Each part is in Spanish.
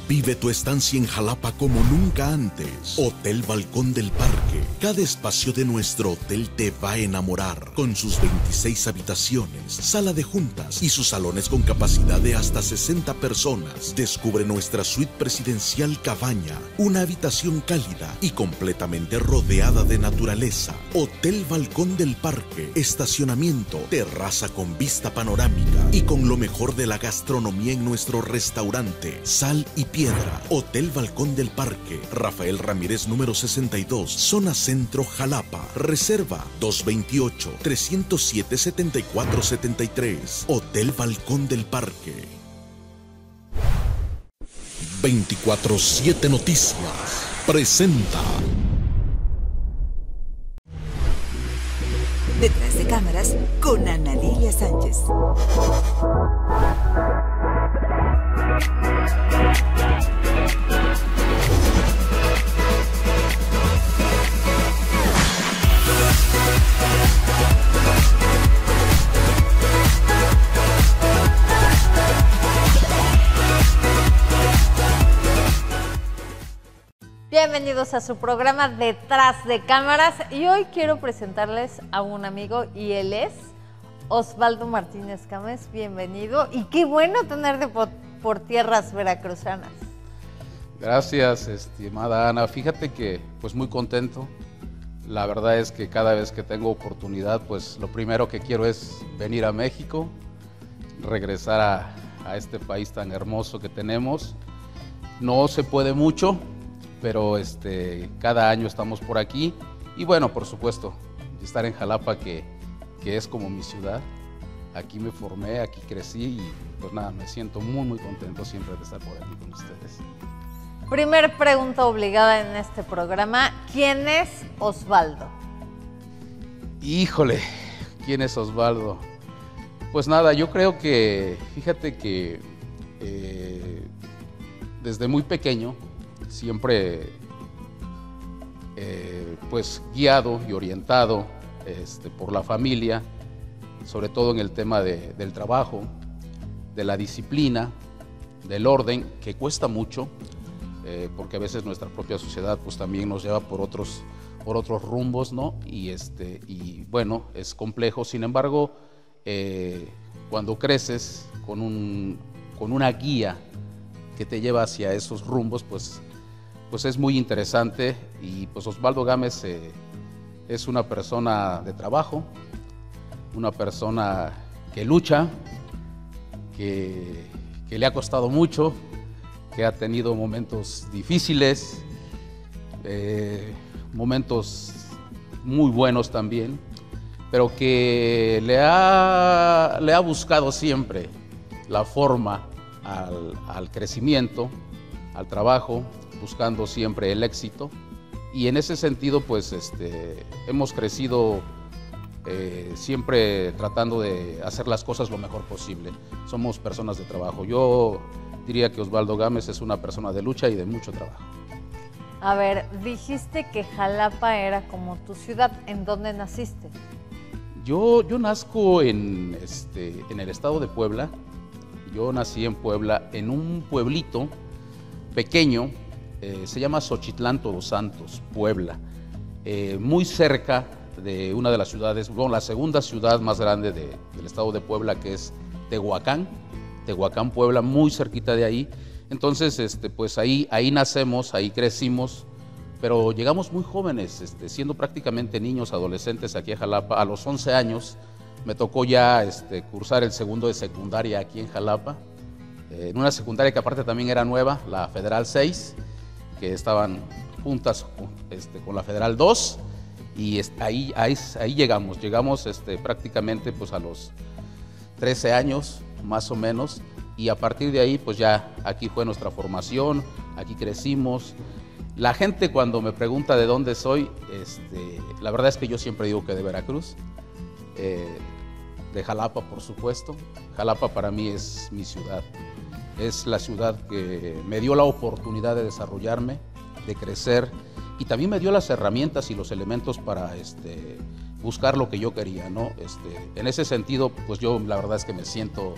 Vive tu estancia en Jalapa como nunca antes. Hotel Balcón del Parque. Cada espacio de nuestro hotel te va a enamorar. Con sus 26 habitaciones, sala de juntas y sus salones con capacidad de hasta 60 personas. Descubre nuestra suite presidencial Cabaña. Una habitación cálida y completamente rodeada de naturaleza. Hotel Balcón del Parque. Estacionamiento, terraza con vista panorámica y con lo mejor de la gastronomía en nuestro restaurante Sal y Piedra. Hotel Balcón del Parque, Rafael Ramírez número 62, zona centro, Jalapa. Reserva 228-307-7473. Hotel Balcón del Parque. 24/7 Noticias presenta Detrás de cámaras con Ana Lilia Sánchez. Bienvenidos a su programa Detrás de Cámaras y hoy quiero presentarles a un amigo y él es Osvaldo Martínez Gámez. Bienvenido y qué bueno tenerte por tierras veracruzanas. Gracias, estimada Ana. Fíjate que pues muy contento. La verdad es que cada vez que tengo oportunidad, pues lo primero que quiero es venir a México, regresar a este país tan hermoso que tenemos. No se puede mucho, pero cada año estamos por aquí y bueno, por supuesto, estar en Jalapa que es como mi ciudad. Aquí me formé, aquí crecí y pues nada, me siento muy contento siempre de estar por aquí con ustedes. Primer pregunta obligada en este programa, ¿quién es Osvaldo? Híjole, ¿quién es Osvaldo? Pues nada, yo creo que, fíjate que desde muy pequeño, siempre pues guiado y orientado por la familia, sobre todo en el tema del trabajo, de la disciplina, del orden, que cuesta mucho, porque a veces nuestra propia sociedad pues también nos lleva por otros rumbos, ¿no? Y bueno, es complejo. Sin embargo, cuando creces con una guía que te lleva hacia esos rumbos, pues es muy interesante. Y pues Osvaldo Gámez es una persona de trabajo, una persona que lucha, que le ha costado mucho, que ha tenido momentos difíciles, momentos muy buenos también, pero que le ha buscado siempre la forma al crecimiento, al trabajo, buscando siempre el éxito. Y en ese sentido, pues hemos crecido siempre tratando de hacer las cosas lo mejor posible. Somos personas de trabajo. Yo diría que Osvaldo Gámez es una persona de lucha y de mucho trabajo. A ver, dijiste que Jalapa era como tu ciudad. ¿En dónde naciste? Yo nazco en el estado de Puebla. Yo nací en Puebla, en un pueblito pequeño, se llama Xochitlán Todos Santos, Puebla, muy cerca de una de las ciudades, bueno, la segunda ciudad más grande del estado de Puebla, que es Tehuacán, Puebla, muy cerquita de ahí. Entonces, pues ahí nacemos, ahí crecimos, pero llegamos muy jóvenes, siendo prácticamente niños, adolescentes aquí a Jalapa. A los 11 años me tocó ya cursar el segundo de secundaria aquí en Jalapa, en una secundaria que aparte también era nueva, la Federal 6, que estaban juntas con la Federal 2, y ahí llegamos prácticamente pues a los 13 años más o menos, y a partir de ahí pues ya aquí fue nuestra formación, aquí crecimos. La gente cuando me pregunta de dónde soy, la verdad es que yo siempre digo que de Veracruz, de Jalapa por supuesto. Jalapa para mí es mi ciudad. Es la ciudad que me dio la oportunidad de desarrollarme, de crecer, y también me dio las herramientas y los elementos para buscar lo que yo quería, ¿no? En ese sentido, pues yo la verdad es que me siento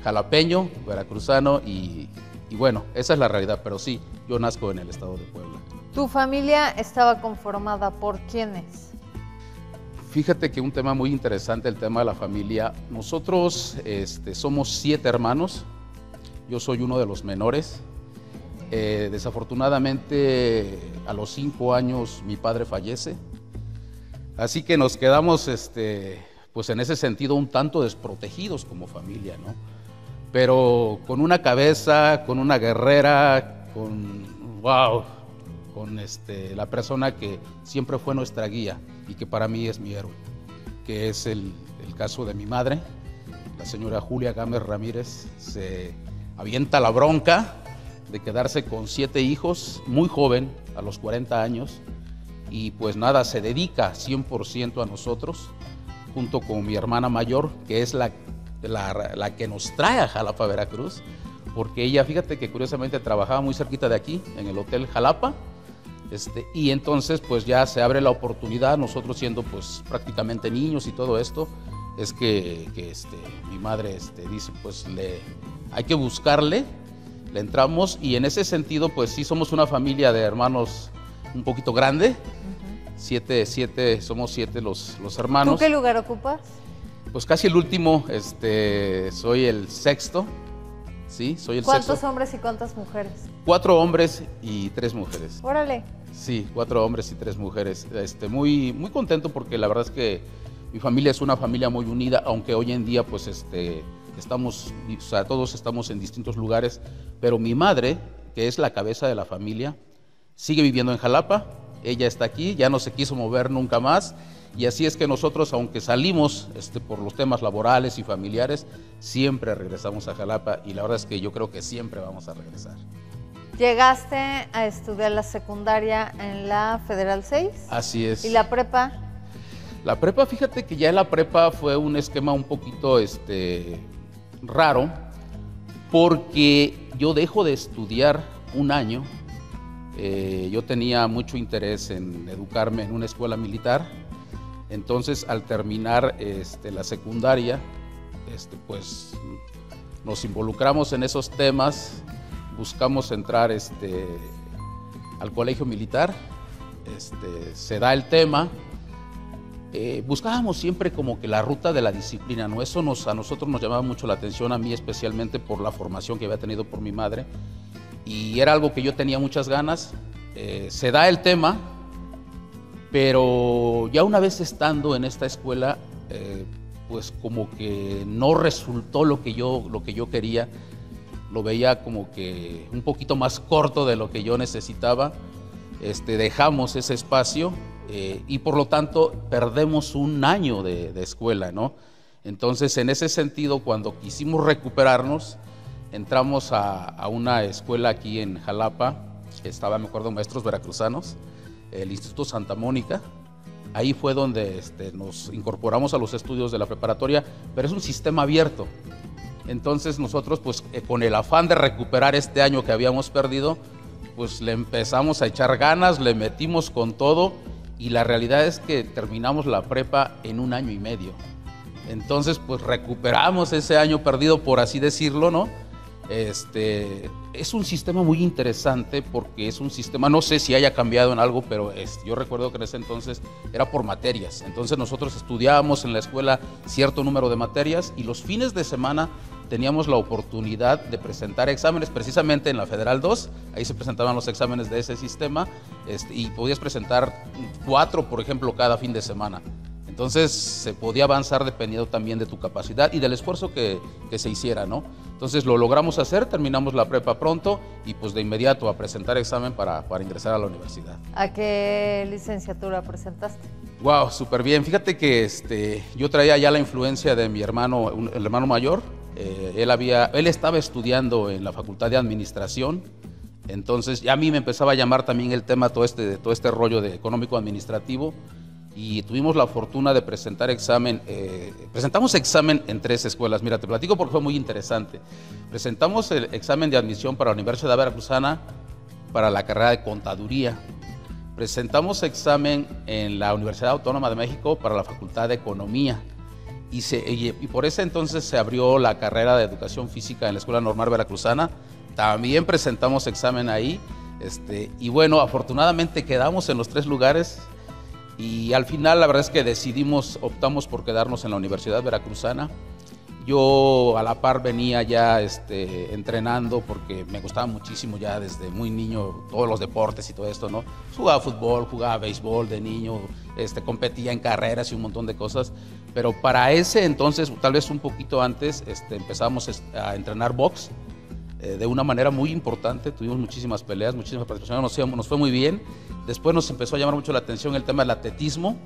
jalapeño, veracruzano, y Y bueno, esa es la realidad, pero sí, yo nazco en el estado de Puebla. ¿Tu familia estaba conformada por quiénes? Fíjate que un tema muy interesante, el tema de la familia. Nosotros somos 7 hermanos, yo soy uno de los menores. Desafortunadamente, a los 5 años mi padre fallece, así que nos quedamos pues en ese sentido un tanto desprotegidos como familia, ¿no? Pero con una cabeza, con una guerrera, con la persona que siempre fue nuestra guía y que para mí es mi héroe, que es el caso de mi madre, la señora Julia Gámez Ramírez. Se avienta la bronca de quedarse con 7 hijos, muy joven, a los 40 años, y pues nada, se dedica 100% a nosotros, junto con mi hermana mayor, que es la que nos trae a Jalapa, Veracruz, porque ella, fíjate que curiosamente trabajaba muy cerquita de aquí, en el Hotel Jalapa, y entonces pues ya se abre la oportunidad, nosotros siendo pues prácticamente niños y todo esto, es que mi madre dice pues hay que buscarle, le entramos, y en ese sentido pues sí somos una familia de hermanos un poquito grande. Somos 7 los hermanos. ¿Tú qué lugar ocupas? Pues casi el último, soy el sexto, ¿sí? Soy el ¿Cuántos sexto. hombres y cuántas mujeres? 4 hombres y 3 mujeres. Órale. Sí, 4 hombres y 3 mujeres. Muy, muy contento porque la verdad es que mi familia es una familia muy unida, aunque hoy en día pues todos estamos en distintos lugares, pero mi madre, que es la cabeza de la familia, sigue viviendo en Jalapa. Ella está aquí, ya no se quiso mover nunca más, y así es que nosotros, aunque salimos por los temas laborales y familiares, siempre regresamos a Jalapa, y la verdad es que yo creo que siempre vamos a regresar. ¿Llegaste a estudiar la secundaria en la Federal 6? Así es. ¿Y la prepa? La prepa, fíjate que ya la prepa fue un esquema un poquito raro, porque yo dejo de estudiar un año. Yo tenía mucho interés en educarme en una escuela militar, entonces al terminar la secundaria, pues nos involucramos en esos temas, buscamos entrar al colegio militar, se da el tema, buscábamos siempre como que la ruta de la disciplina, ¿no? Eso a nosotros nos llamaba mucho la atención, a mí especialmente por la formación que había tenido por mi madre, y era algo que yo tenía muchas ganas. Se da el tema, pero ya una vez estando en esta escuela, pues como que no resultó lo que yo quería, lo veía como que un poquito más corto de lo que yo necesitaba. Dejamos ese espacio y por lo tanto perdemos un año de escuela, ¿no? Entonces, en ese sentido, cuando quisimos recuperarnos, entramos a una escuela aquí en Jalapa, me acuerdo, maestros veracruzanos, el Instituto Santa Mónica. Ahí fue donde nos incorporamos a los estudios de la preparatoria, pero es un sistema abierto. Entonces nosotros, pues con el afán de recuperar este año que habíamos perdido, pues le empezamos a echar ganas, le metimos con todo, y la realidad es que terminamos la prepa en 1 año y medio. Entonces, pues recuperamos ese año perdido, por así decirlo, ¿no? Es un sistema muy interesante porque es un sistema, no sé si haya cambiado en algo, pero yo recuerdo que en ese entonces era por materias. Entonces nosotros estudiábamos en la escuela cierto número de materias, y los fines de semana teníamos la oportunidad de presentar exámenes, precisamente en la Federal 2, ahí se presentaban los exámenes de ese sistema, y podías presentar 4, por ejemplo, cada fin de semana. Entonces se podía avanzar dependiendo también de tu capacidad y del esfuerzo que se hiciera, ¿no? Entonces lo logramos hacer, terminamos la prepa pronto y pues de inmediato a presentar examen para ingresar a la universidad. ¿A qué licenciatura presentaste? Wow, súper bien. Fíjate que yo traía ya la influencia de mi hermano, el hermano mayor. Él estaba estudiando en la Facultad de Administración. Entonces ya a mí me empezaba a llamar también el tema todo este rollo de económico administrativo, y tuvimos la fortuna de presentar examen. Presentamos examen en 3 escuelas. Mira, te platico porque fue muy interesante. Presentamos el examen de admisión para la Universidad Veracruzana para la carrera de Contaduría. Presentamos examen en la Universidad Autónoma de México para la Facultad de Economía. Y por ese entonces se abrió la carrera de Educación Física en la Escuela Normal Veracruzana, también presentamos examen ahí. Y bueno, afortunadamente quedamos en los 3 lugares y al final la verdad es que optamos por quedarnos en la Universidad Veracruzana. Yo a la par venía ya entrenando porque me gustaba muchísimo ya desde muy niño todos los deportes y todo esto, ¿no? Jugaba fútbol, jugaba béisbol de niño, competía en carreras y un montón de cosas, pero para ese entonces, tal vez un poquito antes, empezamos a entrenar box de una manera muy importante, tuvimos muchísimas peleas, muchísimas participaciones, nos fue muy bien. Después nos empezó a llamar mucho la atención el tema del atletismo,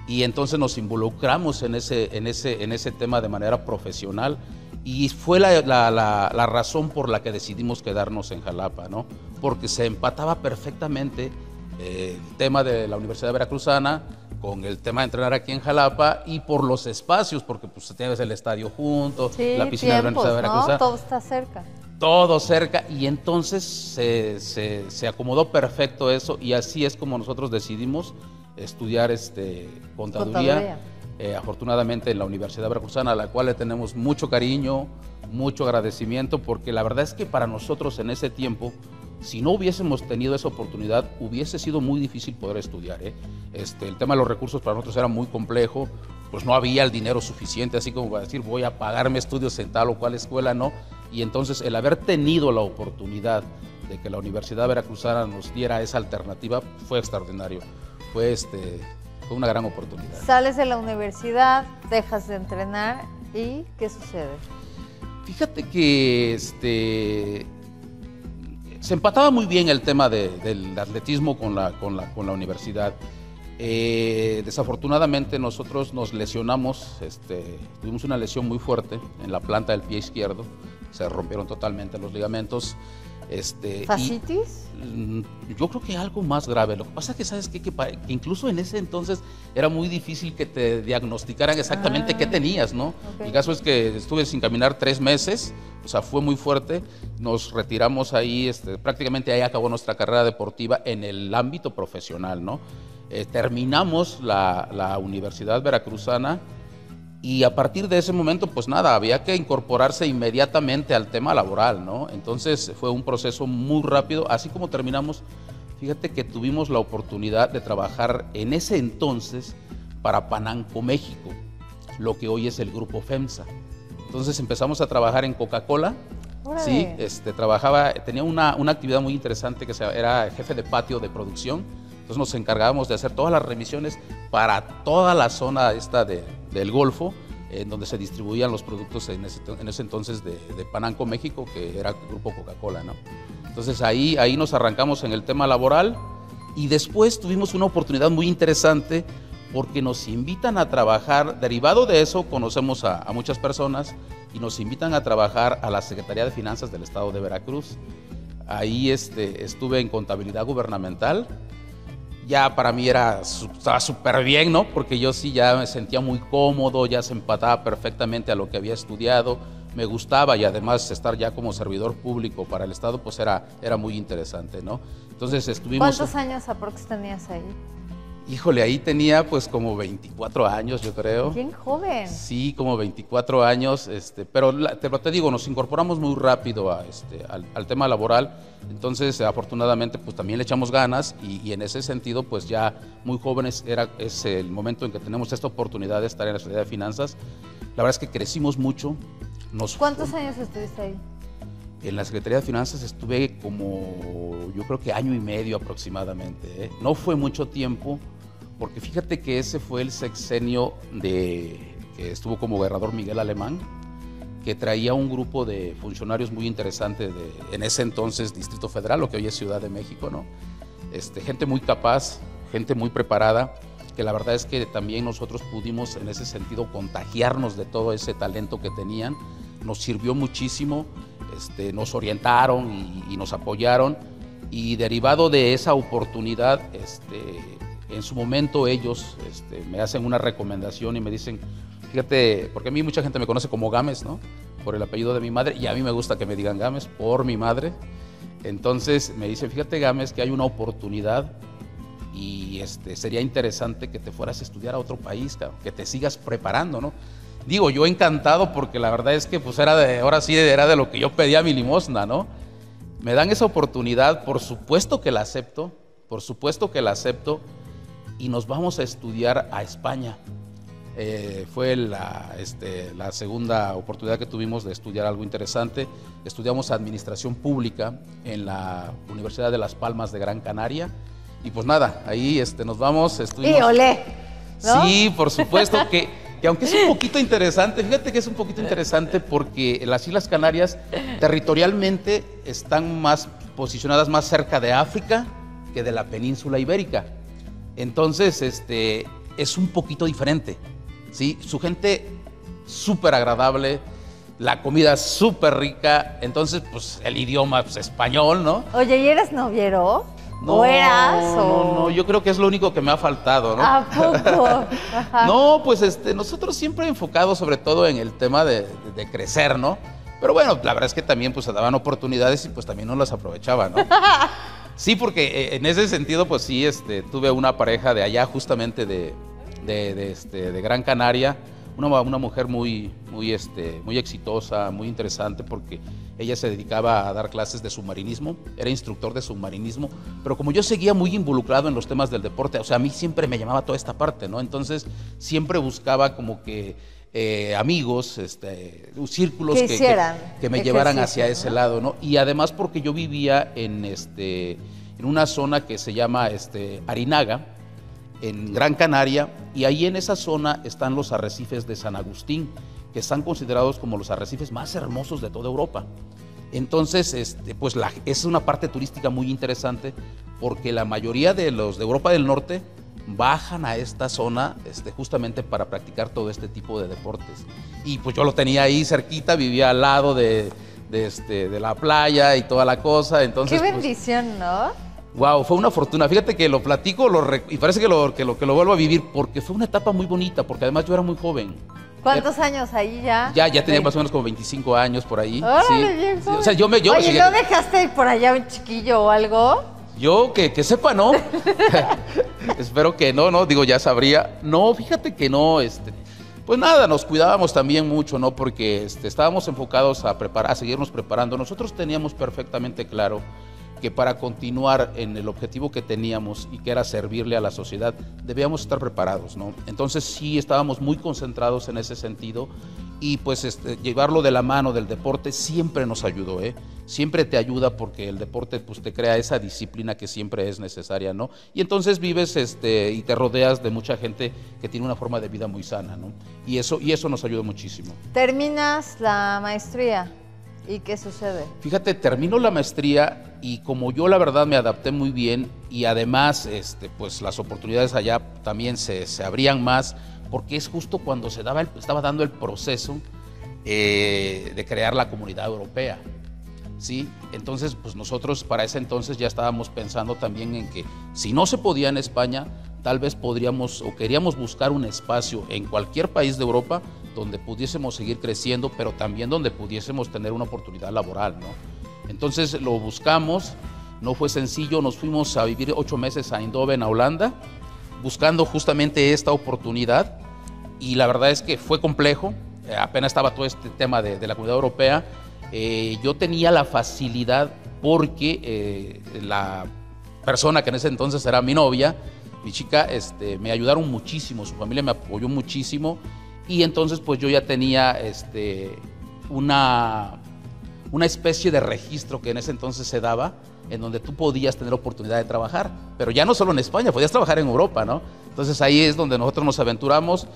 y entonces nos involucramos en ese tema de manera profesional y fue la razón por la que decidimos quedarnos en Jalapa, ¿no? Porque se empataba perfectamente el tema de la Universidad Veracruzana con el tema de entrenar aquí en Jalapa y por los espacios, porque pues tienes el estadio junto, sí, la piscina de la Universidad Veracruzana. ¿no? Todo está cerca. Todo cerca, y entonces se acomodó perfecto eso, y así es como nosotros decidimos estudiar contaduría. Afortunadamente en la Universidad Veracruzana, a la cual le tenemos mucho cariño, mucho agradecimiento, porque la verdad es que para nosotros en ese tiempo, si no hubiésemos tenido esa oportunidad, hubiese sido muy difícil poder estudiar, ¿eh? El tema de los recursos para nosotros era muy complejo, pues no había el dinero suficiente, así como para decir voy a pagarme estudios en tal o cual escuela, no. Y entonces el haber tenido la oportunidad de que la Universidad Veracruzana nos diera esa alternativa fue extraordinario, fue una gran oportunidad. Sales de la universidad, dejas de entrenar y ¿qué sucede? Fíjate que se empataba muy bien el tema del atletismo con la universidad. Desafortunadamente nosotros nos lesionamos, tuvimos una lesión muy fuerte en la planta del pie izquierdo, se rompieron totalmente los ligamentos. ¿Fascitis? Yo creo que algo más grave. Lo que pasa es que sabes que incluso en ese entonces era muy difícil que te diagnosticaran exactamente qué tenías, ¿no? Okay. El caso es que estuve sin caminar 3 meses, o sea, fue muy fuerte. Nos retiramos ahí, prácticamente ahí acabó nuestra carrera deportiva en el ámbito profesional, ¿no? Terminamos la Universidad Veracruzana. Y a partir de ese momento, pues nada, había que incorporarse inmediatamente al tema laboral, ¿no? Entonces fue un proceso muy rápido. Así como terminamos, fíjate que tuvimos la oportunidad de trabajar en ese entonces para Pananco México, lo que hoy es el grupo FEMSA. Entonces empezamos a trabajar en Coca-Cola. Sí, tenía una actividad muy interesante que era jefe de patio de producción. Entonces nos encargábamos de hacer todas las remisiones para toda la zona del Golfo, en donde se distribuían los productos en ese entonces de Pananco México, que era el grupo Coca-Cola, ¿no? Entonces ahí nos arrancamos en el tema laboral y después tuvimos una oportunidad muy interesante porque nos invitan a trabajar, derivado de eso conocemos a muchas personas y nos invitan a trabajar a la Secretaría de Finanzas del Estado de Veracruz. Ahí estuve en contabilidad gubernamental. Ya para mí estaba súper bien, ¿no? Porque yo sí ya me sentía muy cómodo, ya se empataba perfectamente a lo que había estudiado, me gustaba y además estar ya como servidor público para el Estado, pues era muy interesante, ¿no? Entonces estuvimos... ¿Cuántos años aprox tenías ahí? Híjole, ahí tenía pues como 24 años, yo creo. Bien joven. Sí, como 24 años, pero te digo, nos incorporamos muy rápido al tema laboral, entonces afortunadamente pues también le echamos ganas y en ese sentido pues ya muy jóvenes es el momento en que tenemos esta oportunidad de estar en la Secretaría de Finanzas. La verdad es que crecimos mucho. ¿Cuántos años estuviste ahí? En la Secretaría de Finanzas estuve como, yo creo que 1 año y medio aproximadamente, ¿eh? No fue mucho tiempo, porque fíjate que ese fue el sexenio que estuvo como gobernador Miguel Alemán, que traía un grupo de funcionarios muy interesantes en ese entonces Distrito Federal, lo que hoy es Ciudad de México, ¿no? Gente muy capaz, gente muy preparada, que la verdad es que también nosotros pudimos en ese sentido contagiarnos de todo ese talento que tenían. Nos sirvió muchísimo, nos orientaron y nos apoyaron, y derivado de esa oportunidad, en su momento ellos me hacen una recomendación y me dicen, fíjate, porque a mí mucha gente me conoce como Gámez, ¿no? Por el apellido de mi madre, y a mí me gusta que me digan Gámez por mi madre. Entonces me dicen, fíjate Gámez, que hay una oportunidad y sería interesante que te fueras a estudiar a otro país, que te sigas preparando, ¿no? Digo, yo encantado porque la verdad es que pues ahora sí era de lo que yo pedía mi limosna, ¿no? Me dan esa oportunidad, por supuesto que la acepto, y nos vamos a estudiar a España. Fue la segunda oportunidad que tuvimos de estudiar algo interesante. Estudiamos Administración Pública en la Universidad de Las Palmas de Gran Canaria. Y pues nada, ahí nos vamos, estuvimos... Y olé, ¿no? Sí, por supuesto que aunque es un poquito interesante, fíjate que es un poquito interesante porque las Islas Canarias territorialmente están más posicionadas más cerca de África que de la península ibérica. Entonces, es un poquito diferente, ¿sí? Su gente súper agradable, la comida súper rica, entonces, pues, el idioma, pues, español, ¿no? Oye, ¿y eres noviero? No, ¿O eras? no, yo creo que es lo único que me ha faltado, ¿no? ¿A poco? Ajá. No, pues, nosotros siempre enfocados sobre todo en el tema de crecer, ¿no? Pero bueno, la verdad es que también, pues, se daban oportunidades y, pues, también no las aprovechaba, ¿no? Sí, porque en ese sentido, pues sí, tuve una pareja de allá, justamente de Gran Canaria, una mujer muy exitosa, muy interesante, porque ella se dedicaba a dar clases de submarinismo, era instructor de submarinismo, pero como yo seguía muy involucrado en los temas del deporte, o sea, a mí siempre me llamaba toda esta parte, ¿no? Entonces, siempre buscaba como que amigos, círculos que me llevaran hacia ese lado, ¿no? Y además porque yo vivía en una zona que se llama Arinaga, en Gran Canaria, y ahí en esa zona están los arrecifes de San Agustín, que están considerados como los arrecifes más hermosos de toda Europa. Entonces, pues es una parte turística muy interesante, porque la mayoría de los de Europa del Norte bajan a esta zona justamente para practicar todo este tipo de deportes. Y pues yo lo tenía ahí cerquita, vivía al lado de la playa y toda la cosa. Entonces, qué bendición, pues, ¿no? Wow, fue una fortuna. Fíjate que lo platico y parece que lo vuelvo a vivir, porque fue una etapa muy bonita, porque además yo era muy joven. ¿Cuántos años ahí ya? Ya tenía más o menos como 25 años por ahí. ¡Órale, sí. bien joven! O sea, Oye, ¿no dejaste por allá un chiquillo o algo? Yo que sepa, ¿no? Espero que no, digo, ya sabría. No, fíjate que no, pues nada, nos cuidábamos también mucho, ¿no? Porque estábamos enfocados a seguirnos preparando. Nosotros teníamos perfectamente claro que para continuar en el objetivo que teníamos y que era servirle a la sociedad, debíamos estar preparados, ¿no? Entonces sí estábamos muy concentrados en ese sentido y pues llevarlo de la mano del deporte siempre nos ayudó, ¿eh? Siempre te ayuda porque el deporte pues te crea esa disciplina que siempre es necesaria, ¿no? Y entonces vives y te rodeas de mucha gente que tiene una forma de vida muy sana, ¿no? Y eso nos ayudó muchísimo. ¿Terminas la maestría? ¿Y qué sucede? Fíjate, termino la maestría y como yo la verdad me adapté muy bien y además pues las oportunidades allá también se abrían más, porque es justo cuando estaba dando el proceso de crear la Comunidad Europea, ¿sí? Entonces, pues nosotros para ese entonces ya estábamos pensando también en que si no se podía en España, tal vez podríamos o queríamos buscar un espacio en cualquier país de Europa donde pudiésemos seguir creciendo, pero también donde pudiésemos tener una oportunidad laboral, ¿no? Entonces lo buscamos, no fue sencillo, nos fuimos a vivir 8 meses a Eindhoven, a Holanda, buscando justamente esta oportunidad, y la verdad es que fue complejo, apenas estaba todo este tema de la Comunidad Europea. Yo tenía la facilidad porque la persona que en ese entonces era mi novia, mi chica, me ayudaron muchísimo, su familia me apoyó muchísimo, y entonces pues yo ya tenía una especie de registro que en ese entonces se daba, en donde tú podías tener oportunidad de trabajar, pero ya no solo en España, podías trabajar en Europa, ¿no? Entonces ahí es donde nosotros nos aventuramos,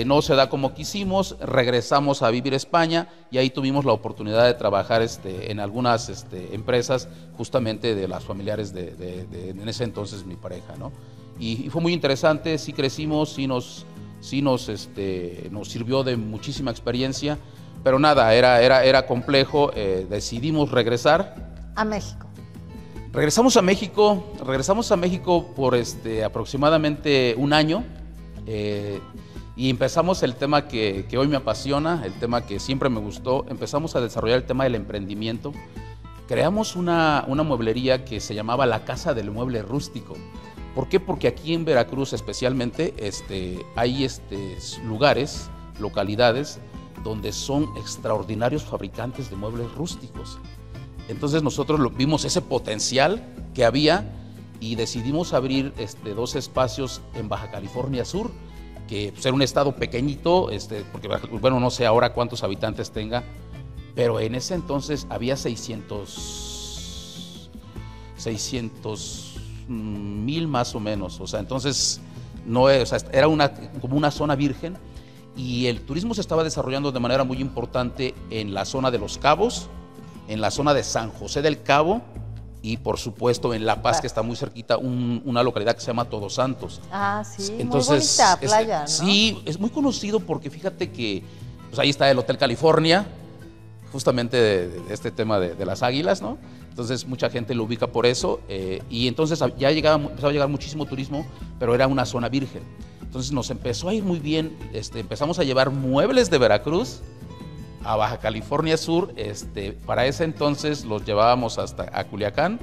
no se da como quisimos, regresamos a vivir a España y ahí tuvimos la oportunidad de trabajar en algunas empresas justamente de las familiares de en ese entonces mi pareja, ¿no? Y fue muy interesante, sí crecimos, sí nos sirvió de muchísima experiencia, pero nada, era complejo, decidimos regresar. A México. Regresamos a México por aproximadamente un año y empezamos el tema que hoy me apasiona, el tema que siempre me gustó. Empezamos a desarrollar el tema del emprendimiento. Creamos una mueblería que se llamaba La Casa del Mueble Rústico. ¿Por qué? Porque aquí en Veracruz especialmente hay lugares, localidades, donde son extraordinarios fabricantes de muebles rústicos. Entonces nosotros vimos ese potencial que había y decidimos abrir 2 espacios en Baja California Sur, que pues, era un estado pequeñito, porque bueno, no sé ahora cuántos habitantes tenga, pero en ese entonces había 600,000 más o menos, o sea, entonces no, o sea, era como una zona virgen, y el turismo se estaba desarrollando de manera muy importante en la zona de Los Cabos, en la zona de San José del Cabo y por supuesto en La Paz, que está muy cerquita, una localidad que se llama Todos Santos. Ah, sí, entonces, muy bonita playa, ¿no? Sí, es muy conocido porque fíjate que pues ahí está el Hotel California, justamente de este tema de las águilas, ¿no? Entonces mucha gente lo ubica por eso, y entonces ya empezó a llegar muchísimo turismo, pero era una zona virgen. Entonces nos empezó a ir muy bien, empezamos a llevar muebles de Veracruz a Baja California Sur. Para ese entonces los llevábamos hasta a Culiacán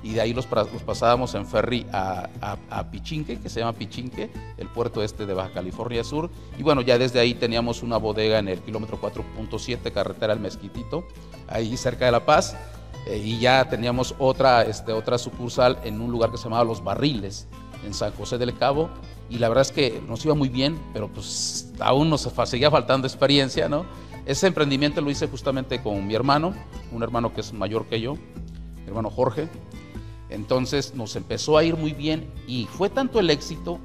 y de ahí los pasábamos en ferry a Pichinque, que se llama Pichinque, el puerto de Baja California Sur. Y bueno, ya desde ahí teníamos una bodega en el kilómetro 4.7, carretera El Mezquitito, ahí cerca de La Paz. Y ya teníamos otra sucursal en un lugar que se llamaba Los Barriles, en San José del Cabo. Y la verdad es que nos iba muy bien, pero pues aún nos seguía faltando experiencia, ¿no? Ese emprendimiento lo hice justamente con mi hermano, un hermano que es mayor que yo, mi hermano Jorge. Entonces nos empezó a ir muy bien y fue tanto el éxito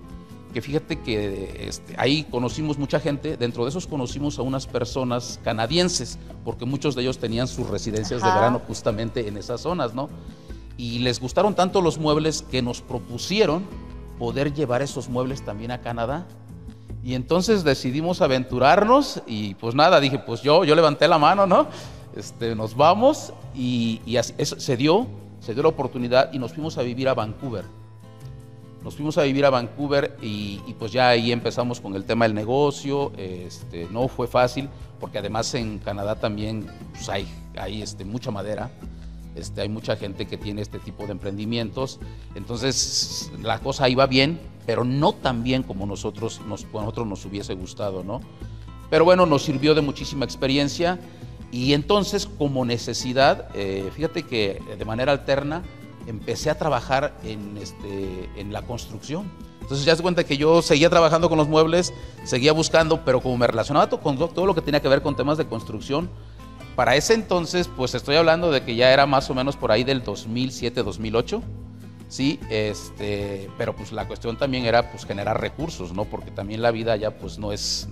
que fíjate que ahí conocimos mucha gente. Dentro de esos conocimos a unas personas canadienses, porque muchos de ellos tenían sus residencias de verano justamente en esas zonas, ¿no? Y les gustaron tanto los muebles que nos propusieron poder llevar esos muebles también a Canadá. Y entonces decidimos aventurarnos y pues nada, dije, pues yo levanté la mano, ¿no? Nos vamos y así, eso se dio la oportunidad y nos fuimos a vivir a Vancouver. Nos fuimos a vivir a Vancouver y pues ya ahí empezamos con el tema del negocio. No fue fácil porque además en Canadá también pues hay mucha madera. Hay mucha gente que tiene este tipo de emprendimientos, entonces la cosa iba bien, pero no tan bien como nosotros nos hubiese gustado, ¿no? Pero bueno, nos sirvió de muchísima experiencia y entonces como necesidad, fíjate que de manera alterna empecé a trabajar en la construcción. Entonces ya se cuenta que yo seguía trabajando con los muebles, seguía buscando, pero como me relacionaba con todo lo que tenía que ver con temas de construcción. Para ese entonces, pues estoy hablando de que ya era más o menos por ahí del 2007-2008, ¿sí? Pero pues la cuestión también era pues generar recursos, ¿no? Porque también la vida ya pues no es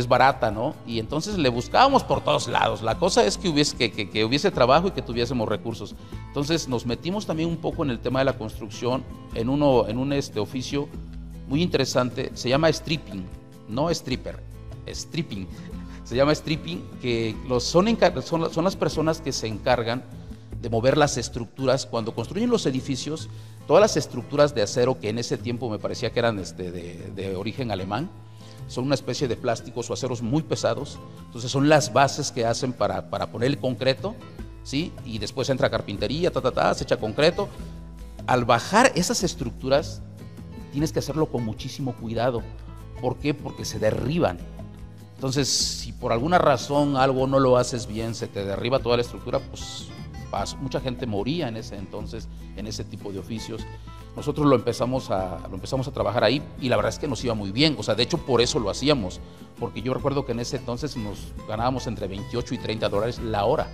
barata, ¿no? Y entonces le buscábamos por todos lados. La cosa es que hubiese trabajo y que tuviésemos recursos. Entonces nos metimos también un poco en el tema de la construcción, en un oficio muy interesante, se llama stripping, no stripper, stripping. Se llama stripping, que son las personas que se encargan de mover las estructuras. Cuando construyen los edificios, todas las estructuras de acero, que en ese tiempo me parecía que eran de origen alemán, son una especie de plásticos o aceros muy pesados. Entonces son las bases que hacen para poner el concreto, ¿sí? Y después entra carpintería, se echa concreto. Al bajar esas estructuras, tienes que hacerlo con muchísimo cuidado. ¿Por qué? Porque se derriban. Entonces, si por alguna razón algo no lo haces bien, se te derriba toda la estructura, pues mucha gente moría en ese entonces, en ese tipo de oficios. Nosotros lo empezamos a trabajar ahí y la verdad es que nos iba muy bien. O sea, de hecho, por eso lo hacíamos, porque yo recuerdo que en ese entonces nos ganábamos entre 28 y 30 dólares la hora.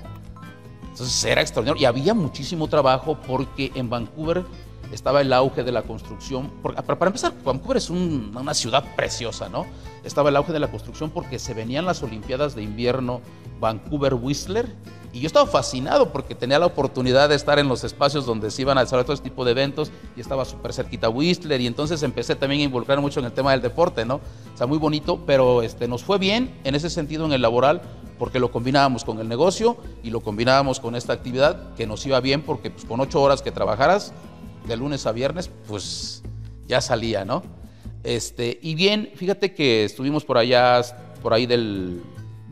Entonces era extraordinario y había muchísimo trabajo porque en Vancouver estaba el auge de la construcción. Para empezar, Vancouver es una ciudad preciosa, ¿no? Estaba el auge de la construcción porque se venían las Olimpiadas de Invierno Vancouver-Whistler y yo estaba fascinado porque tenía la oportunidad de estar en los espacios donde se iban a desarrollar todo este tipo de eventos y estaba súper cerquita Whistler y entonces empecé también a involucrar mucho en el tema del deporte, ¿no? O sea, muy bonito, pero nos fue bien en ese sentido en el laboral porque lo combinábamos con el negocio y lo combinábamos con esta actividad que nos iba bien porque pues, con 8 horas que trabajaras de lunes a viernes, pues ya salía, ¿no? Y bien, fíjate que estuvimos por ahí del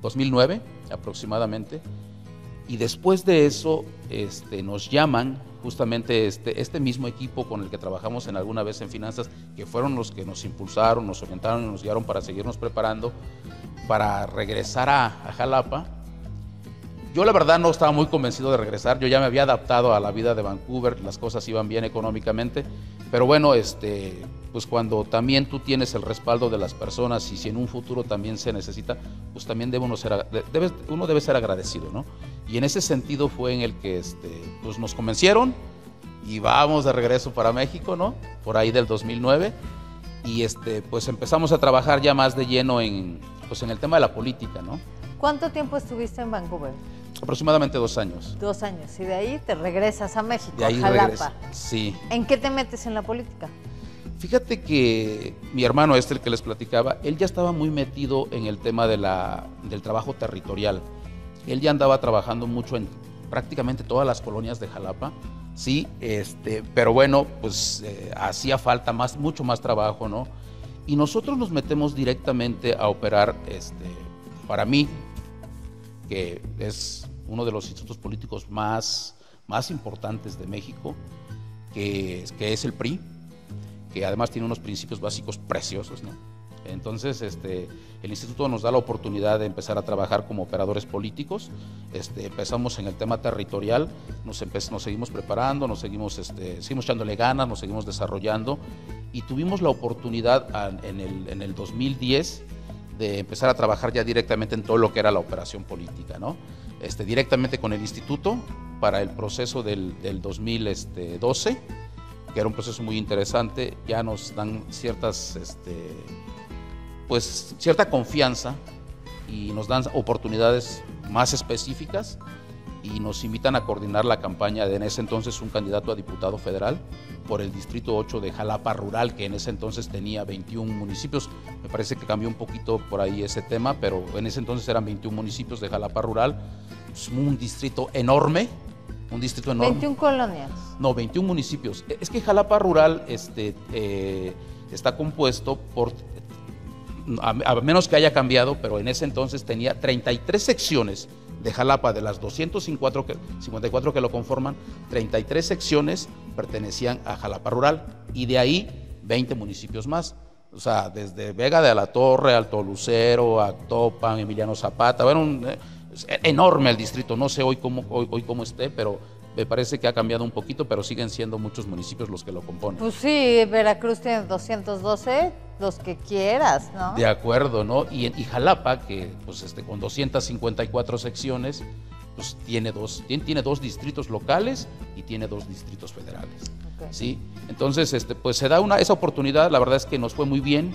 2009 aproximadamente, y después de eso nos llaman justamente este mismo equipo con el que trabajamos en alguna vez en finanzas, que fueron los que nos impulsaron, nos orientaron y nos guiaron para seguirnos preparando para regresar a Jalapa. Yo la verdad no estaba muy convencido de regresar, yo ya me había adaptado a la vida de Vancouver, las cosas iban bien económicamente, pero bueno, pues cuando también tú tienes el respaldo de las personas y si en un futuro también se necesita, pues también uno debe ser agradecido, ¿no? Y en ese sentido fue en el que pues nos convencieron y vamos de regreso para México, ¿no? Por ahí del 2009 y pues empezamos a trabajar ya más de lleno pues en el tema de la política, ¿no? ¿Cuánto tiempo estuviste en Vancouver? Aproximadamente 2 años. 2 años, y de ahí te regresas a México, De ahí a Jalapa. regreso, sí. ¿En qué te metes en la política? Fíjate que mi hermano el que les platicaba, él ya estaba muy metido en el tema del trabajo territorial. Él ya andaba trabajando mucho en prácticamente todas las colonias de Jalapa, sí, pero bueno, pues hacía falta mucho más trabajo, ¿no? Y nosotros nos metemos directamente a operar, para mí, que es uno de los institutos políticos más importantes de México, que es el PRI, que además tiene unos principios básicos preciosos, ¿no? Entonces, el instituto nos da la oportunidad de empezar a trabajar como operadores políticos. Empezamos en el tema territorial, nos seguimos preparando, seguimos echándole ganas, nos seguimos desarrollando y tuvimos la oportunidad en el 2010 de empezar a trabajar ya directamente en todo lo que era la operación política, ¿no? Directamente con el instituto para el proceso del 2012, que era un proceso muy interesante. Ya nos dan cierta confianza y nos dan oportunidades más específicas y nos invitan a coordinar la campaña de en ese entonces un candidato a diputado federal por el distrito 8 de Jalapa Rural, que en ese entonces tenía 21 municipios. Me parece que cambió un poquito por ahí ese tema, pero en ese entonces eran 21 municipios de Jalapa Rural. Es un distrito enorme. 21 colonias. No, 21 municipios. Es que Jalapa Rural está compuesto por, a menos que haya cambiado, pero en ese entonces tenía 33 secciones de Jalapa. De las 254 que lo conforman, 33 secciones pertenecían a Jalapa Rural y de ahí 20 municipios más. O sea, desde Vega de la Torre, Alto Lucero, Actopan, Emiliano Zapata. Bueno, es enorme el distrito. No sé hoy cómo esté, pero me parece que ha cambiado un poquito, pero siguen siendo muchos municipios los que lo componen. Pues sí, Veracruz tiene 212, los que quieras, ¿no? De acuerdo, ¿no? Y Jalapa, que pues con 254 secciones, pues tiene dos distritos locales y tiene 2 distritos federales. Okay. ¿Sí? Entonces, pues se da esa oportunidad. La verdad es que nos fue muy bien.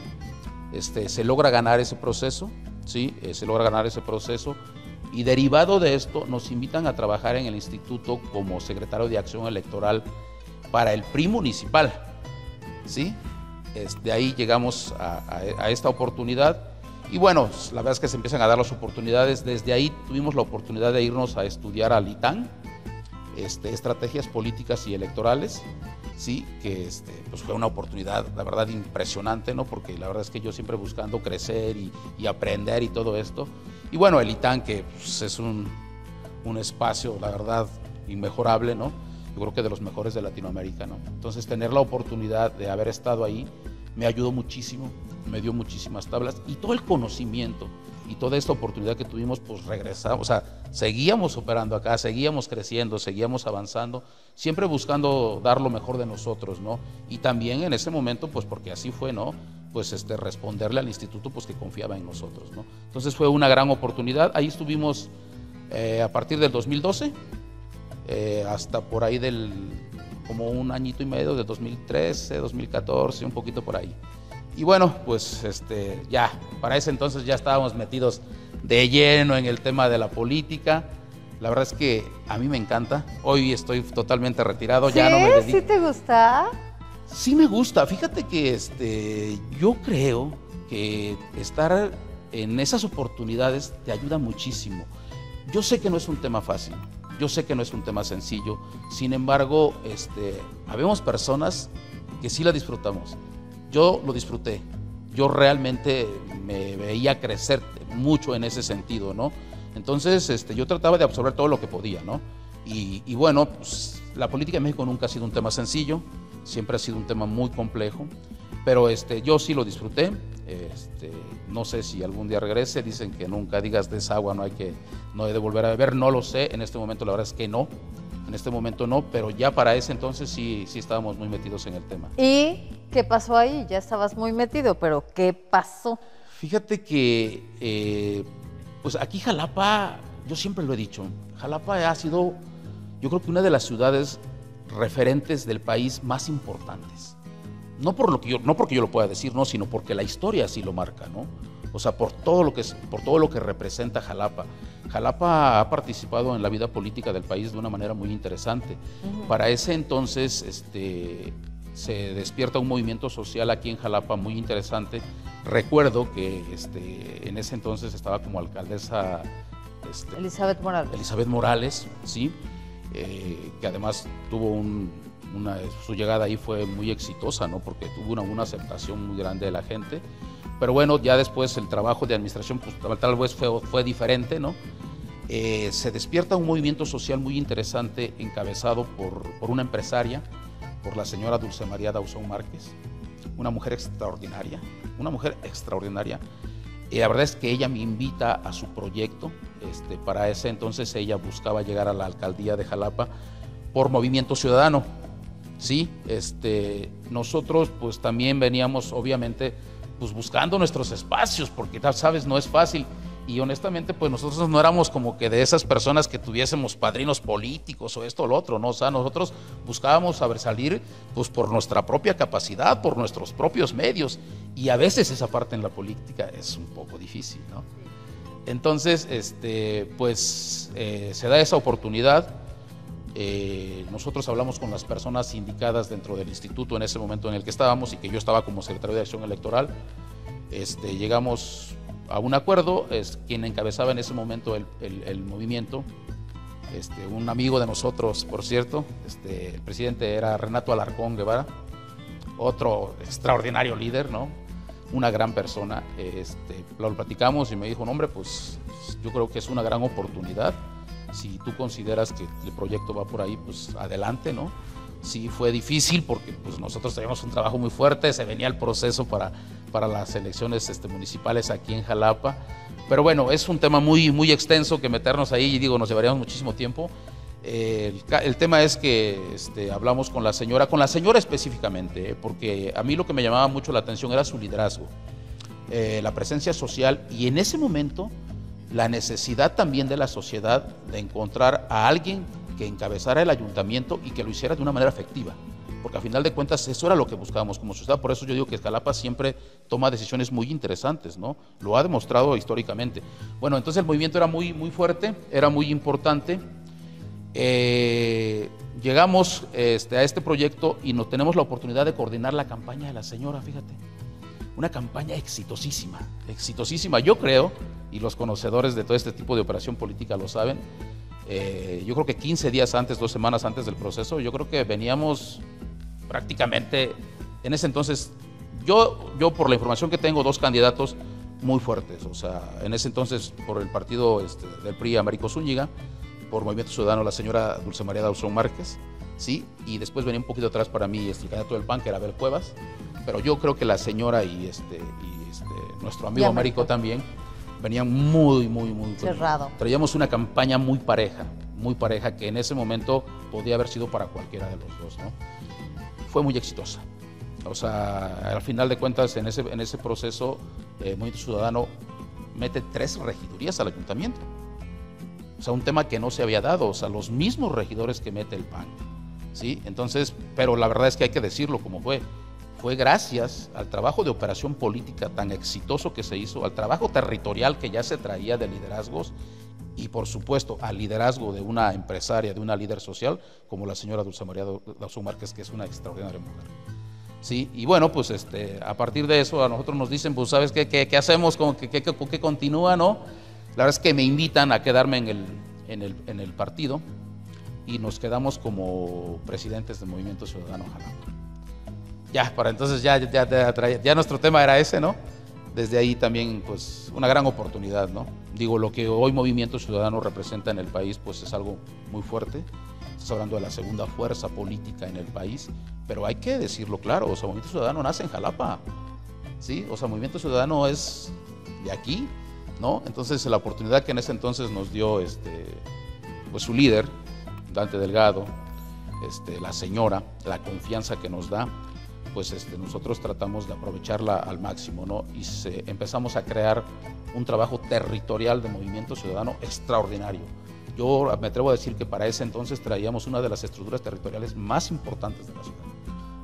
Se logra ganar ese proceso, ¿sí? Se logra ganar ese proceso. Y derivado de esto, nos invitan a trabajar en el instituto como secretario de Acción Electoral para el PRI municipal, ¿sí? De ahí llegamos a esta oportunidad y bueno, la verdad es que se empiezan a dar las oportunidades. Desde ahí tuvimos la oportunidad de irnos a estudiar al ITAM, estrategias políticas y electorales, sí, que pues fue una oportunidad, la verdad, impresionante, ¿no? Porque la verdad es que yo siempre buscando crecer y aprender y todo esto. Y bueno, el ITAM, que pues, es un espacio, la verdad, inmejorable, ¿no? Yo creo que de los mejores de Latinoamérica, ¿no? Entonces, tener la oportunidad de haber estado ahí me ayudó muchísimo, me dio muchísimas tablas y todo el conocimiento y toda esta oportunidad que tuvimos, pues regresamos, o sea, seguíamos operando acá, seguíamos creciendo, seguíamos avanzando, siempre buscando dar lo mejor de nosotros, ¿no? Y también en ese momento, pues porque así fue, ¿no? Pues responderle al instituto, pues que confiaba en nosotros, ¿no? Entonces fue una gran oportunidad. Ahí estuvimos a partir del 2012 hasta por ahí como un añito y medio, de 2013, 2014, un poquito por ahí. Y bueno, pues ya, para ese entonces ya estábamos metidos de lleno en el tema de la política. La verdad es que a mí me encanta. Hoy estoy totalmente retirado, ¿Sí? Ya no me dedico. ¿Sí te gusta? Sí me gusta. Fíjate que yo creo que estar en esas oportunidades te ayuda muchísimo. Yo sé que no es un tema fácil, yo sé que no es un tema sencillo. Sin embargo, habemos personas que sí la disfrutamos. Yo lo disfruté, yo realmente me veía crecer mucho en ese sentido, ¿no? Entonces, yo trataba de absorber todo lo que podía, ¿no? Y bueno, pues, la política en México nunca ha sido un tema sencillo, siempre ha sido un tema muy complejo, pero yo sí lo disfruté, No sé si algún día regrese, dicen que nunca digas de esa agua, no hay de volver a beber, no lo sé, en este momento la verdad es que no, en este momento no, pero ya para ese entonces sí estábamos muy metidos en el tema. ¿Y qué pasó ahí? Ya estabas muy metido, pero ¿qué pasó? Fíjate que, pues aquí Jalapa, yo siempre lo he dicho, Jalapa ha sido, yo creo que una de las ciudades referentes del país más importantes. No porque yo lo pueda decir, no, sino porque la historia así lo marca, ¿no? O sea, por todo lo que representa Jalapa. Jalapa ha participado en la vida política del país de una manera muy interesante. Para ese entonces, se despierta un movimiento social aquí en Jalapa muy interesante. Recuerdo que en ese entonces estaba como alcaldesa Elizabeth Morales. Elizabeth Morales, sí, que además tuvo su llegada ahí fue muy exitosa, ¿no? Porque tuvo una aceptación muy grande de la gente. Pero bueno, ya después el trabajo de administración pues, tal vez fue diferente, ¿no? Se despierta un movimiento social muy interesante encabezado por una empresaria, por la señora Dulce María Dauzón Márquez, una mujer extraordinaria. Y la verdad es que ella me invita a su proyecto. Para ese entonces ella buscaba llegar a la alcaldía de Jalapa por Movimiento Ciudadano. Sí, nosotros pues también veníamos obviamente pues buscando nuestros espacios, porque sabes, no es fácil. Y honestamente, pues nosotros no éramos como que de esas personas que tuviésemos padrinos políticos o esto o lo otro, ¿no? O sea, nosotros buscábamos salir pues por nuestra propia capacidad, por nuestros propios medios. Y a veces esa parte en la política es un poco difícil, ¿no? Entonces, se da esa oportunidad. Nosotros hablamos con las personas indicadas dentro del instituto en ese momento en el que estábamos y que yo estaba como secretario de Acción Electoral. Llegamos a un acuerdo, quien encabezaba en ese momento el movimiento, un amigo de nosotros, por cierto, el presidente era Renato Alarcón Guevara, otro extraordinario líder, ¿no? Una gran persona. Lo platicamos y me dijo, no, hombre, pues yo creo que es una gran oportunidad. Si tú consideras que el proyecto va por ahí, pues adelante, ¿no? Sí fue difícil porque pues, nosotros teníamos un trabajo muy fuerte, se venía el proceso para las elecciones municipales aquí en Jalapa, pero bueno, es un tema muy, muy extenso que meternos ahí, y digo, nos llevaríamos muchísimo tiempo. El tema es que hablamos con la señora específicamente, porque a mí lo que me llamaba mucho la atención era su liderazgo, la presencia social, y en ese momento la necesidad también de la sociedad de encontrar a alguien que encabezara el ayuntamiento y que lo hiciera de una manera efectiva, porque a final de cuentas eso era lo que buscábamos como sociedad. Por eso yo digo que Jalapa siempre toma decisiones muy interesantes, ¿no? Lo ha demostrado históricamente. Bueno, entonces el movimiento era muy, muy fuerte, era muy importante. Llegamos a este proyecto y nos tenemos la oportunidad de coordinar la campaña de la señora, fíjate. Una campaña exitosísima, exitosísima. Yo creo, y los conocedores de todo este tipo de operación política lo saben, yo creo que 15 días antes, 2 semanas antes del proceso, yo creo que veníamos prácticamente, en ese entonces, yo por la información que tengo, 2 candidatos muy fuertes. O sea, en ese entonces por el partido del PRI, Américo Zúñiga, por Movimiento Ciudadano, la señora Dulce María Dauzón Márquez, ¿sí? Y después venía un poquito atrás para mí el candidato del PAN, que era Abel Cuevas. Pero yo creo que la señora y nuestro amigo Américo también venían muy cerrado. Traíamos una campaña muy pareja, que en ese momento podía haber sido para cualquiera de los dos, ¿no? Fue muy exitosa. O sea, al final de cuentas, en ese proceso, Movimiento Ciudadano mete 3 regidurías al ayuntamiento. O sea, un tema que no se había dado, o sea, los mismos regidores que mete el PAN, ¿sí? Entonces, pero la verdad es que hay que decirlo como fue. Fue gracias al trabajo de operación política tan exitoso que se hizo, al trabajo territorial que ya se traía de liderazgos y, por supuesto, al liderazgo de una empresaria, de una líder social, como la señora Dulce María Dauzón Márquez, que es una extraordinaria mujer. Sí, y bueno, pues a partir de eso a nosotros nos dicen, pues, ¿sabes qué hacemos? ¿Qué continúa, no? La verdad es que me invitan a quedarme en el partido y nos quedamos como presidentes del Movimiento Ciudadano Jalapa. Ya, para entonces ya nuestro tema era ese, ¿no? Desde ahí también, pues, una gran oportunidad, ¿no? Digo, lo que hoy Movimiento Ciudadano representa en el país, pues, es algo muy fuerte. Estás hablando de la segunda fuerza política en el país, pero hay que decirlo claro, o sea, Movimiento Ciudadano nace en Jalapa. ¿sí? O sea, Movimiento Ciudadano es de aquí, ¿no? Entonces la oportunidad que en ese entonces nos dio pues su líder, Dante Delgado, la señora, la confianza que nos da, pues nosotros tratamos de aprovecharla al máximo, ¿no? Y empezamos a crear un trabajo territorial de Movimiento Ciudadano extraordinario. Yo me atrevo a decir que para ese entonces traíamos una de las estructuras territoriales más importantes de la ciudad,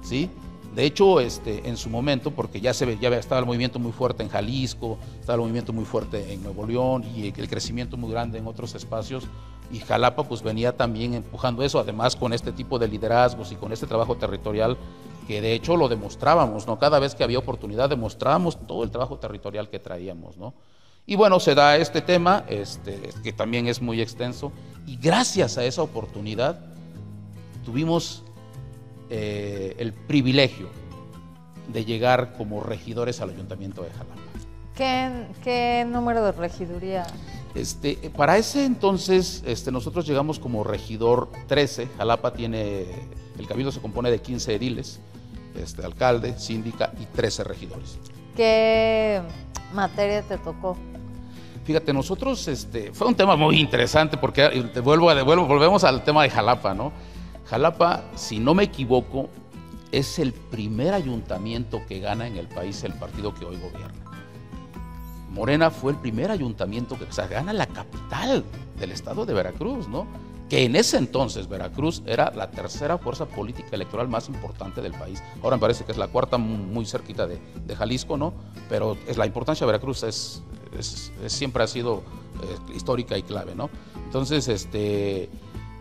¿sí? De hecho, en su momento, porque ya estaba el movimiento muy fuerte en Jalisco, estaba el movimiento muy fuerte en Nuevo León y el crecimiento muy grande en otros espacios, y Jalapa pues venía también empujando eso, además con este tipo de liderazgos y con este trabajo territorial que de hecho lo demostrábamos, ¿no? Cada vez que había oportunidad demostrábamos todo el trabajo territorial que traíamos, ¿no? Y bueno, se da este tema, que también es muy extenso, y gracias a esa oportunidad tuvimos el privilegio de llegar como regidores al Ayuntamiento de Jalapa. ¿Qué número de regiduría? Para ese entonces nosotros llegamos como regidor 13. Jalapa el cabildo se compone de 15 ediles, alcalde, síndica y 13 regidores. ¿Qué materia te tocó? Fíjate, nosotros, fue un tema muy interesante porque volvemos al tema de Jalapa, ¿no? Jalapa, si no me equivoco, es el primer ayuntamiento que gana en el país el partido que hoy gobierna. Morena fue el primer ayuntamiento que gana la capital del estado de Veracruz, ¿no? Que en ese entonces Veracruz era la tercera fuerza política electoral más importante del país. Ahora me parece que es la cuarta, muy cerquita de Jalisco, ¿no? Pero la importancia de Veracruz siempre ha sido histórica y clave, ¿no? Entonces,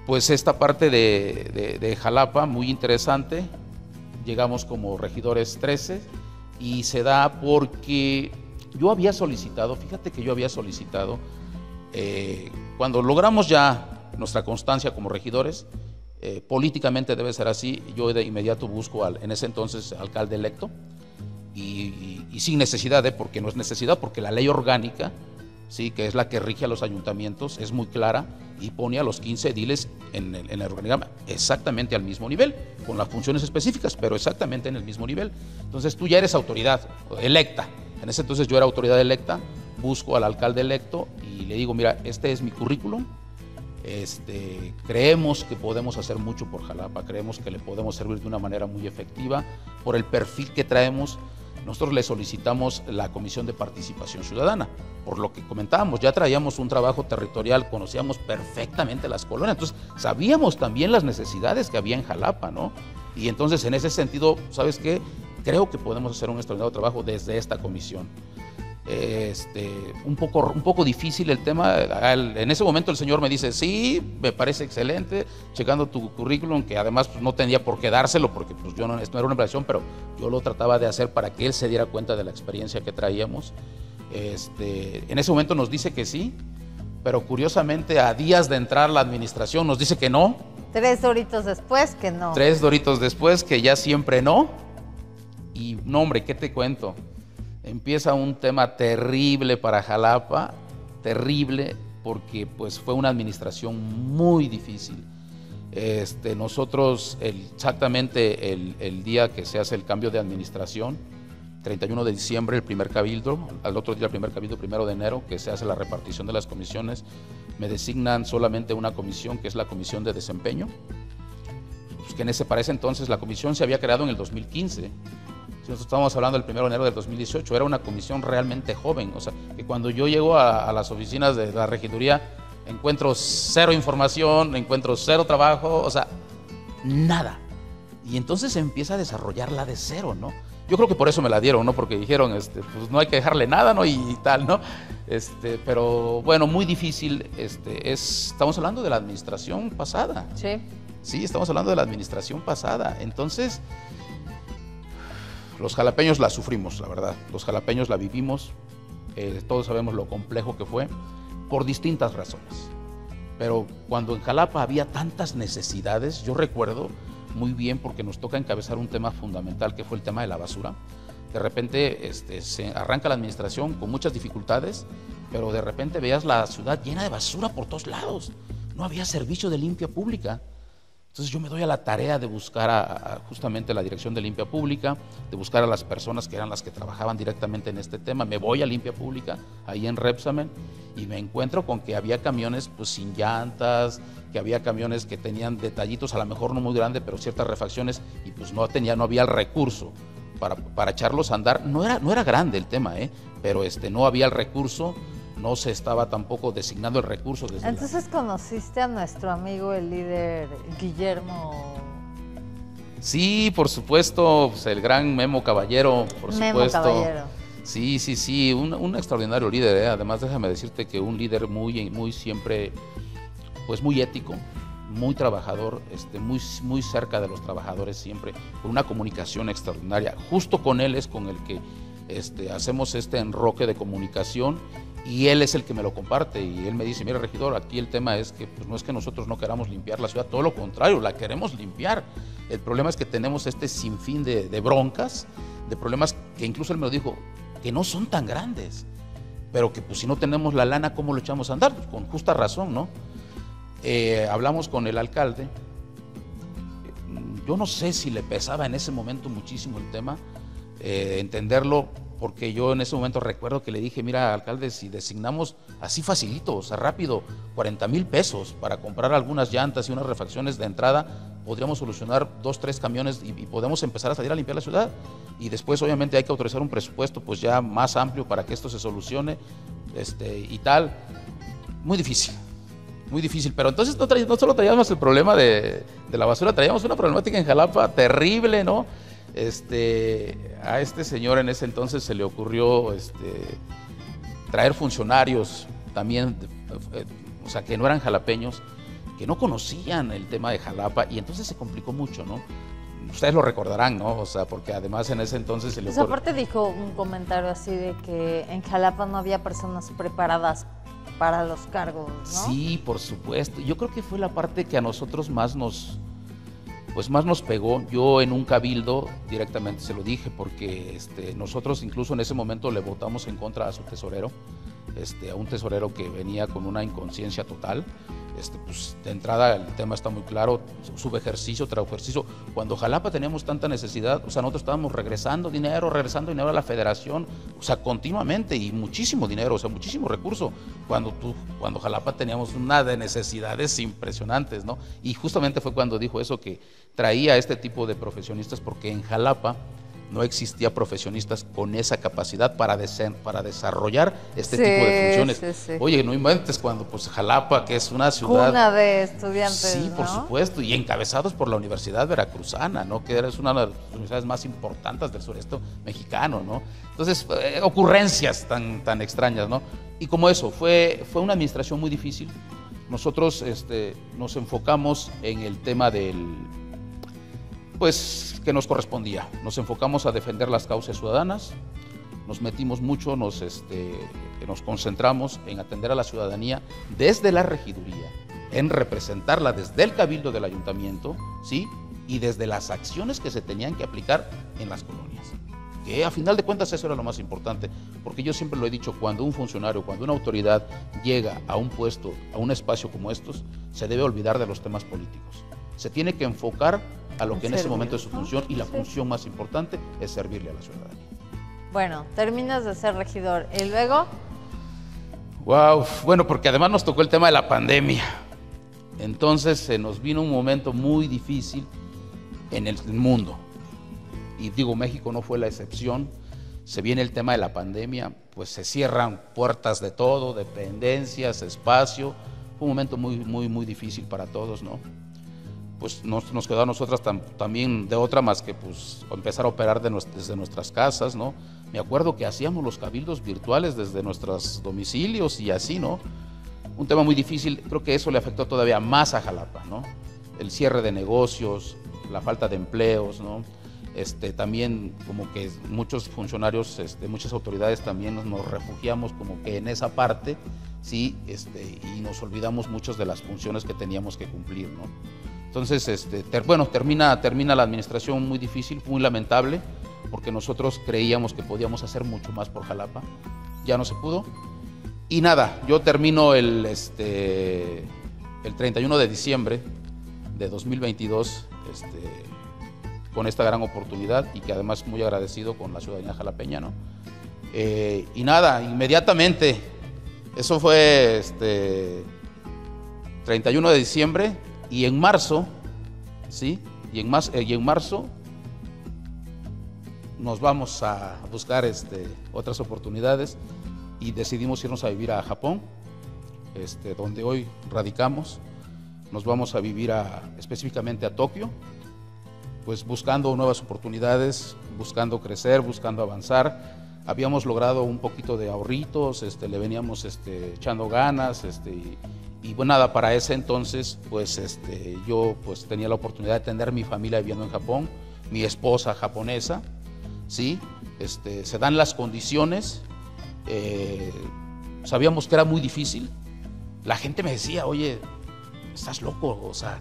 pues esta parte de Jalapa, muy interesante. Llegamos como regidores 13 y se da porque yo había solicitado, fíjate que yo había solicitado, cuando logramos ya nuestra constancia como regidores, políticamente debe ser así, yo de inmediato busco en ese entonces alcalde electo y sin necesidad, porque no es necesidad, porque la ley orgánica, sí, que es la que rige a los ayuntamientos, es muy clara y pone a los 15 ediles en el organigrama exactamente al mismo nivel, con las funciones específicas, pero exactamente en el mismo nivel. Entonces tú ya eres autoridad electa. En ese entonces yo era autoridad electa, busco al alcalde electo y le digo, mira, este es mi currículum, creemos que podemos hacer mucho por Jalapa, creemos que le podemos servir de una manera muy efectiva por el perfil que traemos. Nosotros le solicitamos la Comisión de Participación Ciudadana, por lo que comentábamos, ya traíamos un trabajo territorial, conocíamos perfectamente las colonias, entonces sabíamos también las necesidades que había en Jalapa, ¿no? Y entonces en ese sentido, ¿sabes qué? Creo que podemos hacer un extraordinario trabajo desde esta comisión. Un poco difícil el tema. En ese momento el señor me dice, sí, me parece excelente, checando tu currículum, que además pues, no tenía por qué dárselo, porque pues, yo no era una inversión, pero yo lo trataba de hacer para que él se diera cuenta de la experiencia que traíamos. En ese momento nos dice que sí, pero curiosamente a días de entrar la administración nos dice que no. 3 doritos después que no. 3 doritos después que ya siempre no. Y no, hombre, ¿qué te cuento? Empieza un tema terrible para Jalapa, terrible, porque pues fue una administración muy difícil. Nosotros, exactamente el día que se hace el cambio de administración, 31 de diciembre, el primer cabildo, al otro día el primer cabildo, 1 de enero, que se hace la repartición de las comisiones, me designan solamente una comisión, que es la comisión de desempeño, pues que para ese entonces la comisión se había creado en el 2015. Nosotros estamos hablando del 1 de enero del 2018, era una comisión realmente joven, o sea, que cuando yo llego a las oficinas de la regiduría, encuentro 0 información, encuentro 0 trabajo, o sea, nada. Y entonces se empieza a desarrollarla de cero, ¿no? Yo creo que por eso me la dieron, ¿no? Porque dijeron, pues no hay que dejarle nada, ¿no? Y tal, ¿no? Pero bueno, muy difícil, estamos hablando de la administración pasada. Sí. Sí, estamos hablando de la administración pasada, entonces... Los jalapeños la sufrimos, la verdad. Los jalapeños la vivimos, todos sabemos lo complejo que fue, por distintas razones. Pero cuando en Jalapa había tantas necesidades, yo recuerdo muy bien, porque nos toca encabezar un tema fundamental, que fue el tema de la basura. De repente se arranca la administración con muchas dificultades, pero de repente veías la ciudad llena de basura por todos lados. No había servicio de limpia pública. Entonces yo me doy a la tarea de buscar justamente la Dirección de Limpia Pública, de buscar a las personas que eran las que trabajaban directamente en este tema. Me voy a Limpia Pública, ahí en Repsamen, y me encuentro con que había camiones pues sin llantas, que había camiones que tenían detallitos, a lo mejor no muy grandes, pero ciertas refacciones, y pues no había el recurso para echarlos a andar. No era grande el tema, pero no había el recurso. No se estaba tampoco designando el recurso. Entonces conociste a nuestro amigo, el líder Guillermo. Sí, por supuesto, pues el gran Memo Caballero, por supuesto. Caballero. Sí, un extraordinario líder, Además, déjame decirte que un líder muy siempre, pues muy ético, muy trabajador, muy cerca de los trabajadores siempre, con una comunicación extraordinaria. Justo con él es con el que hacemos este enroque de comunicación. Y él es el que me lo comparte y él me dice, mira, regidor, aquí el tema es que pues, no es que nosotros no queramos limpiar la ciudad, todo lo contrario, la queremos limpiar. El problema es que tenemos este sinfín de broncas, de problemas que incluso él me lo dijo, que no son tan grandes, pero que pues si no tenemos la lana, ¿cómo lo echamos a andar? Pues, con justa razón, ¿no? Hablamos con el alcalde, yo no sé si le pesaba en ese momento muchísimo el tema, entenderlo, porque yo en ese momento recuerdo que le dije, mira, alcalde, si designamos así facilito, o sea, rápido, 40,000 pesos para comprar algunas llantas y unas refacciones de entrada, podríamos solucionar 2, 3 camiones y podemos empezar a salir a limpiar la ciudad. Y después, obviamente, hay que autorizar un presupuesto pues ya más amplio para que esto se solucione y tal. Muy difícil, pero entonces no solo traíamos el problema de la basura, traíamos una problemática en Jalapa terrible, ¿no? A este señor en ese entonces se le ocurrió traer funcionarios también, o sea, que no eran jalapeños, que no conocían el tema de Jalapa, y entonces se complicó mucho, ¿no? Ustedes lo recordarán, ¿no? O sea, porque además en ese entonces se le ocurrió... Pues aparte dijo un comentario así de que en Jalapa no había personas preparadas para los cargos, ¿no? Sí, por supuesto. Yo creo que fue la parte que a nosotros más nos pegó. Yo en un cabildo directamente se lo dije, porque nosotros incluso en ese momento le votamos en contra a su tesorero, a un tesorero que venía con una inconsciencia total. Pues de entrada el tema está muy claro, subejercicio, ejercicio. Cuando Jalapa teníamos tanta necesidad, o sea, nosotros estábamos regresando dinero a la federación, o sea, continuamente, y muchísimo dinero, o sea, muchísimo recurso, cuando Jalapa teníamos una de necesidades impresionantes, ¿no? Y justamente fue cuando dijo eso, que traía este tipo de profesionistas, porque en Jalapa no existía profesionistas con esa capacidad para desarrollar este tipo de funciones. Sí. Oye, no inventes cuando pues Jalapa, que es una ciudad... Cuna de estudiantes, sí, por supuesto, y encabezados por la Universidad Veracruzana, ¿no? Que es una de las universidades más importantes del sureste mexicano, ¿no? Entonces, ocurrencias tan extrañas, ¿no? Y como eso, fue una administración muy difícil. Nosotros nos enfocamos en el tema pues que nos correspondía. Nos enfocamos a defender las causas ciudadanas, nos metimos mucho, nos concentramos en atender a la ciudadanía desde la regiduría, en representarla desde el cabildo del ayuntamiento, ¿sí? Y desde las acciones que se tenían que aplicar en las colonias. Que a final de cuentas eso era lo más importante, porque yo siempre lo he dicho, cuando un funcionario, cuando una autoridad llega a un puesto, a un espacio como estos, se debe olvidar de los temas políticos. Se tiene que enfocar a lo que en ese momento es su función, y la función más importante es servirle a la ciudadanía. Bueno, terminas de ser regidor, ¿y luego? Wow, bueno, porque además nos tocó el tema de la pandemia. Entonces se nos vino un momento muy difícil en el mundo. Y digo, México no fue la excepción. Se viene el tema de la pandemia, pues se cierran puertas de todo, dependencias, espacio. Fue un momento muy difícil para todos, ¿no? Pues nos quedó a nosotras también de otra más que pues empezar a operar desde nuestras casas, ¿no? Me acuerdo que hacíamos los cabildos virtuales desde nuestros domicilios y así, ¿no? Un tema muy difícil. Creo que eso le afectó todavía más a Jalapa, ¿no? El cierre de negocios, la falta de empleos, ¿no? También como que muchos funcionarios, muchas autoridades también nos refugiamos como que en esa parte, sí, y nos olvidamos muchas de las funciones que teníamos que cumplir, ¿no? Entonces, termina la administración muy difícil, muy lamentable, porque nosotros creíamos que podíamos hacer mucho más por Jalapa, ya no se pudo. Y nada, yo termino el 31 de diciembre de 2022 con esta gran oportunidad y que además muy agradecido con la ciudadanía jalapeña, ¿no? Y nada, inmediatamente, eso fue 31 de diciembre y en marzo, ¿sí? Y en marzo nos vamos a buscar otras oportunidades y decidimos irnos a vivir a Japón, donde hoy radicamos. Nos vamos a vivir específicamente a Tokio, pues buscando nuevas oportunidades, buscando crecer, buscando avanzar. Habíamos logrado un poquito de ahorritos, le veníamos echando ganas, y bueno, nada, para ese entonces, pues yo pues tenía la oportunidad de tener mi familia viviendo en Japón, mi esposa japonesa, ¿sí? Se dan las condiciones, sabíamos que era muy difícil. La gente me decía, oye, estás loco, o sea,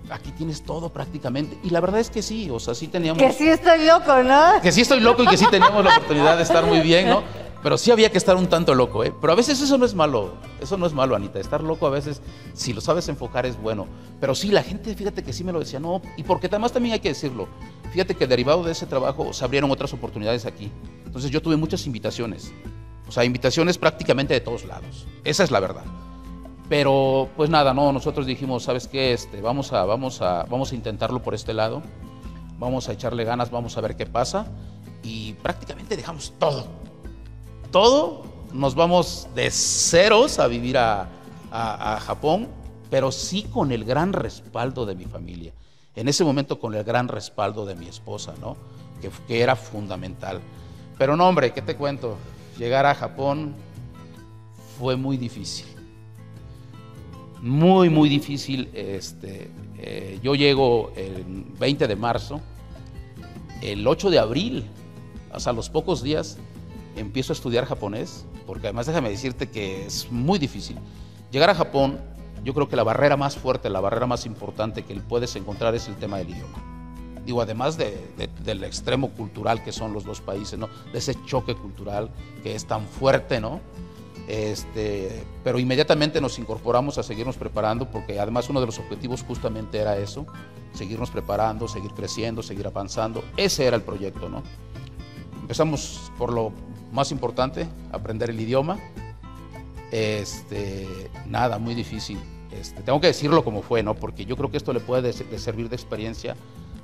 aquí tienes todo prácticamente. Y la verdad es que sí, o sea, sí teníamos... Que sí estoy loco, ¿no? Que sí estoy loco y que sí teníamos la oportunidad de estar muy bien, ¿no? Pero sí había que estar un tanto loco, ¿eh? Pero a veces eso no es malo, Anita. Estar loco a veces, si lo sabes enfocar, es bueno. Pero sí, la gente, fíjate que sí me lo decía, no, y porque además también hay que decirlo. Fíjate que derivado de ese trabajo se abrieron otras oportunidades aquí. Entonces yo tuve muchas invitaciones, o sea, invitaciones prácticamente de todos lados. Esa es la verdad. Pero pues nada, no, nosotros dijimos, ¿sabes qué? Vamos a intentarlo por este lado, vamos a echarle ganas, vamos a ver qué pasa, y prácticamente dejamos todo, nos vamos de ceros a vivir a Japón, pero sí con el gran respaldo de mi familia, en ese momento con el gran respaldo de mi esposa, ¿no? Que era fundamental. Pero no, hombre, ¿qué te cuento? Llegar a Japón fue muy difícil. Muy, muy difícil. Yo llego el 20 de marzo, el 8 de abril, o sea, a los pocos días, empiezo a estudiar japonés, porque además déjame decirte que es muy difícil. Llegar a Japón, yo creo que la barrera más fuerte, la barrera más importante que puedes encontrar es el tema del idioma. Digo, además del extremo cultural que son los dos países, ¿no? De ese choque cultural que es tan fuerte, ¿no? Pero inmediatamente nos incorporamos a seguirnos preparando, porque además uno de los objetivos justamente era eso, seguirnos preparando, seguir creciendo, seguir avanzando. Ese era el proyecto, ¿no? Empezamos por lo más importante, aprender el idioma. Nada, muy difícil. Tengo que decirlo como fue, ¿no? Porque yo creo que esto le puede servir de experiencia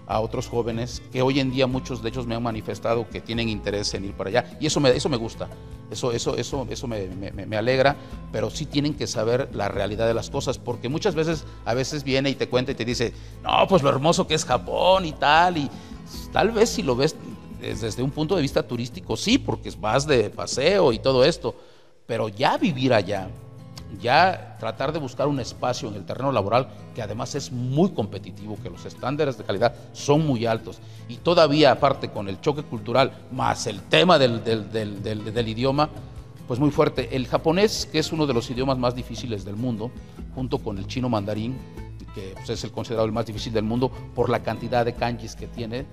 a otros jóvenes que hoy en día muchos de ellos me han manifestado que tienen interés en ir para allá, y eso me gusta, eso me alegra, pero sí tienen que saber la realidad de las cosas, porque muchas veces, a veces viene y te cuenta y te dice, no, pues lo hermoso que es Japón y tal vez si lo ves desde un punto de vista turístico, sí, porque vas de paseo y todo esto, pero ya vivir allá, ya tratar de buscar un espacio en el terreno laboral que además es muy competitivo, que los estándares de calidad son muy altos, y todavía aparte con el choque cultural más el tema del idioma, pues muy fuerte. El japonés, que es uno de los idiomas más difíciles del mundo, junto con el chino mandarín, que pues, es el considerado el más difícil del mundo por la cantidad de kanjis que tiene.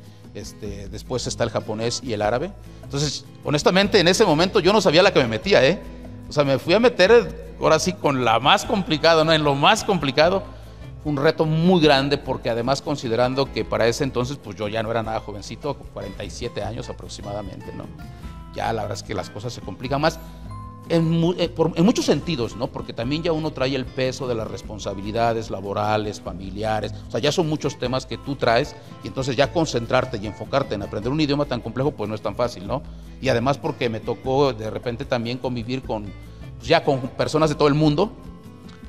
Después está el japonés y el árabe. Entonces, honestamente, en ese momento yo no sabía la que me metía, ¿eh? O sea, me fui a meter ahora sí con la más complicada, ¿no? En lo más complicado. Fue un reto muy grande, porque además considerando que para ese entonces pues yo ya no era nada jovencito, 47 años aproximadamente, ¿no? Ya la verdad es que las cosas se complican más en muchos sentidos, ¿no? Porque también ya uno trae el peso de las responsabilidades laborales, familiares, o sea, ya son muchos temas que tú traes, y entonces ya concentrarte y enfocarte en aprender un idioma tan complejo pues no es tan fácil, ¿no? Y además porque me tocó de repente también convivir con personas de todo el mundo,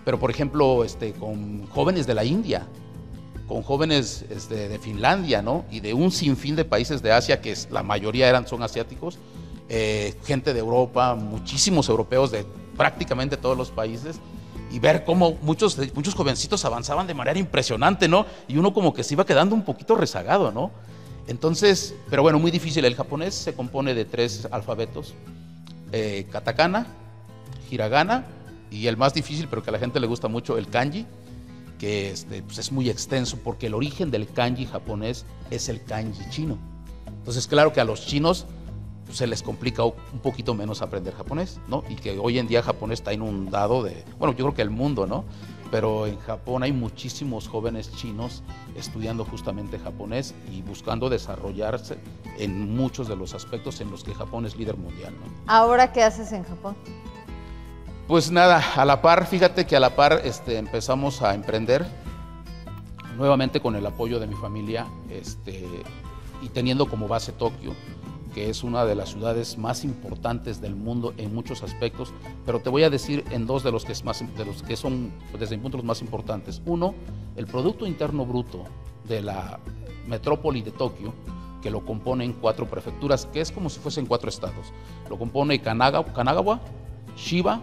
pero por ejemplo con jóvenes de la India, con jóvenes de Finlandia, ¿no? Y de un sinfín de países de Asia, que la mayoría son asiáticos, gente de Europa, muchísimos europeos de prácticamente todos los países, y ver cómo muchos jovencitos avanzaban de manera impresionante, ¿no? Y uno como que se iba quedando un poquito rezagado, ¿no? Entonces, pero bueno, muy difícil. El japonés se compone de 3 alfabetos, katakana, hiragana, y el más difícil, pero que a la gente le gusta mucho, el kanji, que pues es muy extenso, porque el origen del kanji japonés es el kanji chino. Entonces, claro que a los chinos se les complica un poquito menos aprender japonés, ¿no? Y que hoy en día japonés está inundado de, bueno, yo creo que el mundo, ¿no? pero en Japón hay muchísimos jóvenes chinos estudiando justamente japonés y buscando desarrollarse en muchos de los aspectos en los que Japón es líder mundial, ¿no? ¿Ahora qué haces en Japón? Pues nada, a la par, fíjate que a la par empezamos a emprender nuevamente con el apoyo de mi familia y teniendo como base Tokio, que es una de las ciudades más importantes del mundo en muchos aspectos, pero te voy a decir en dos de los que son, desde mi punto, los más importantes. Uno, el Producto Interno Bruto de la metrópoli de Tokio, que lo componen 4 prefecturas, que es como si fuesen 4 estados. Lo compone Kanagawa, Chiba,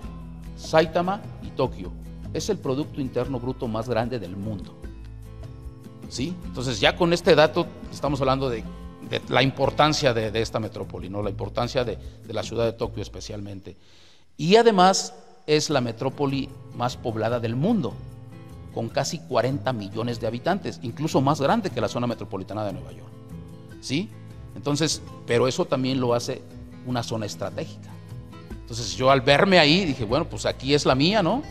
Saitama y Tokio. Es el Producto Interno Bruto más grande del mundo. ¿Sí? Entonces ya con este dato estamos hablando de la importancia de esta metrópoli, ¿no? La importancia de la ciudad de Tokio especialmente. Y además es la metrópoli más poblada del mundo, con casi 40 millones de habitantes, incluso más grande que la zona metropolitana de Nueva York. ¿Sí? Entonces, pero eso también lo hace una zona estratégica. Entonces yo al verme ahí dije, bueno, pues aquí es la mía, ¿no?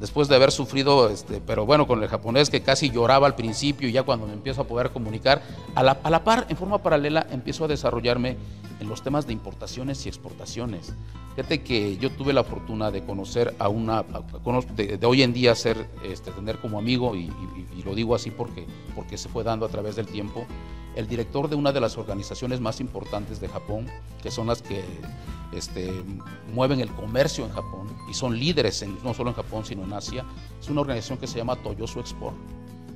Después de haber sufrido, pero bueno, con el japonés que casi lloraba al principio, y ya cuando me empiezo a poder comunicar, a la par, en forma paralela, empiezo a desarrollarme en los temas de importaciones y exportaciones. Fíjate que yo tuve la fortuna de conocer de hoy en día tener como amigo, y lo digo así porque se fue dando a través del tiempo, el director de una de las organizaciones más importantes de Japón, que son las que mueven el comercio en Japón y son líderes no solo en Japón sino en Asia. Es una organización que se llama Toyosu Export,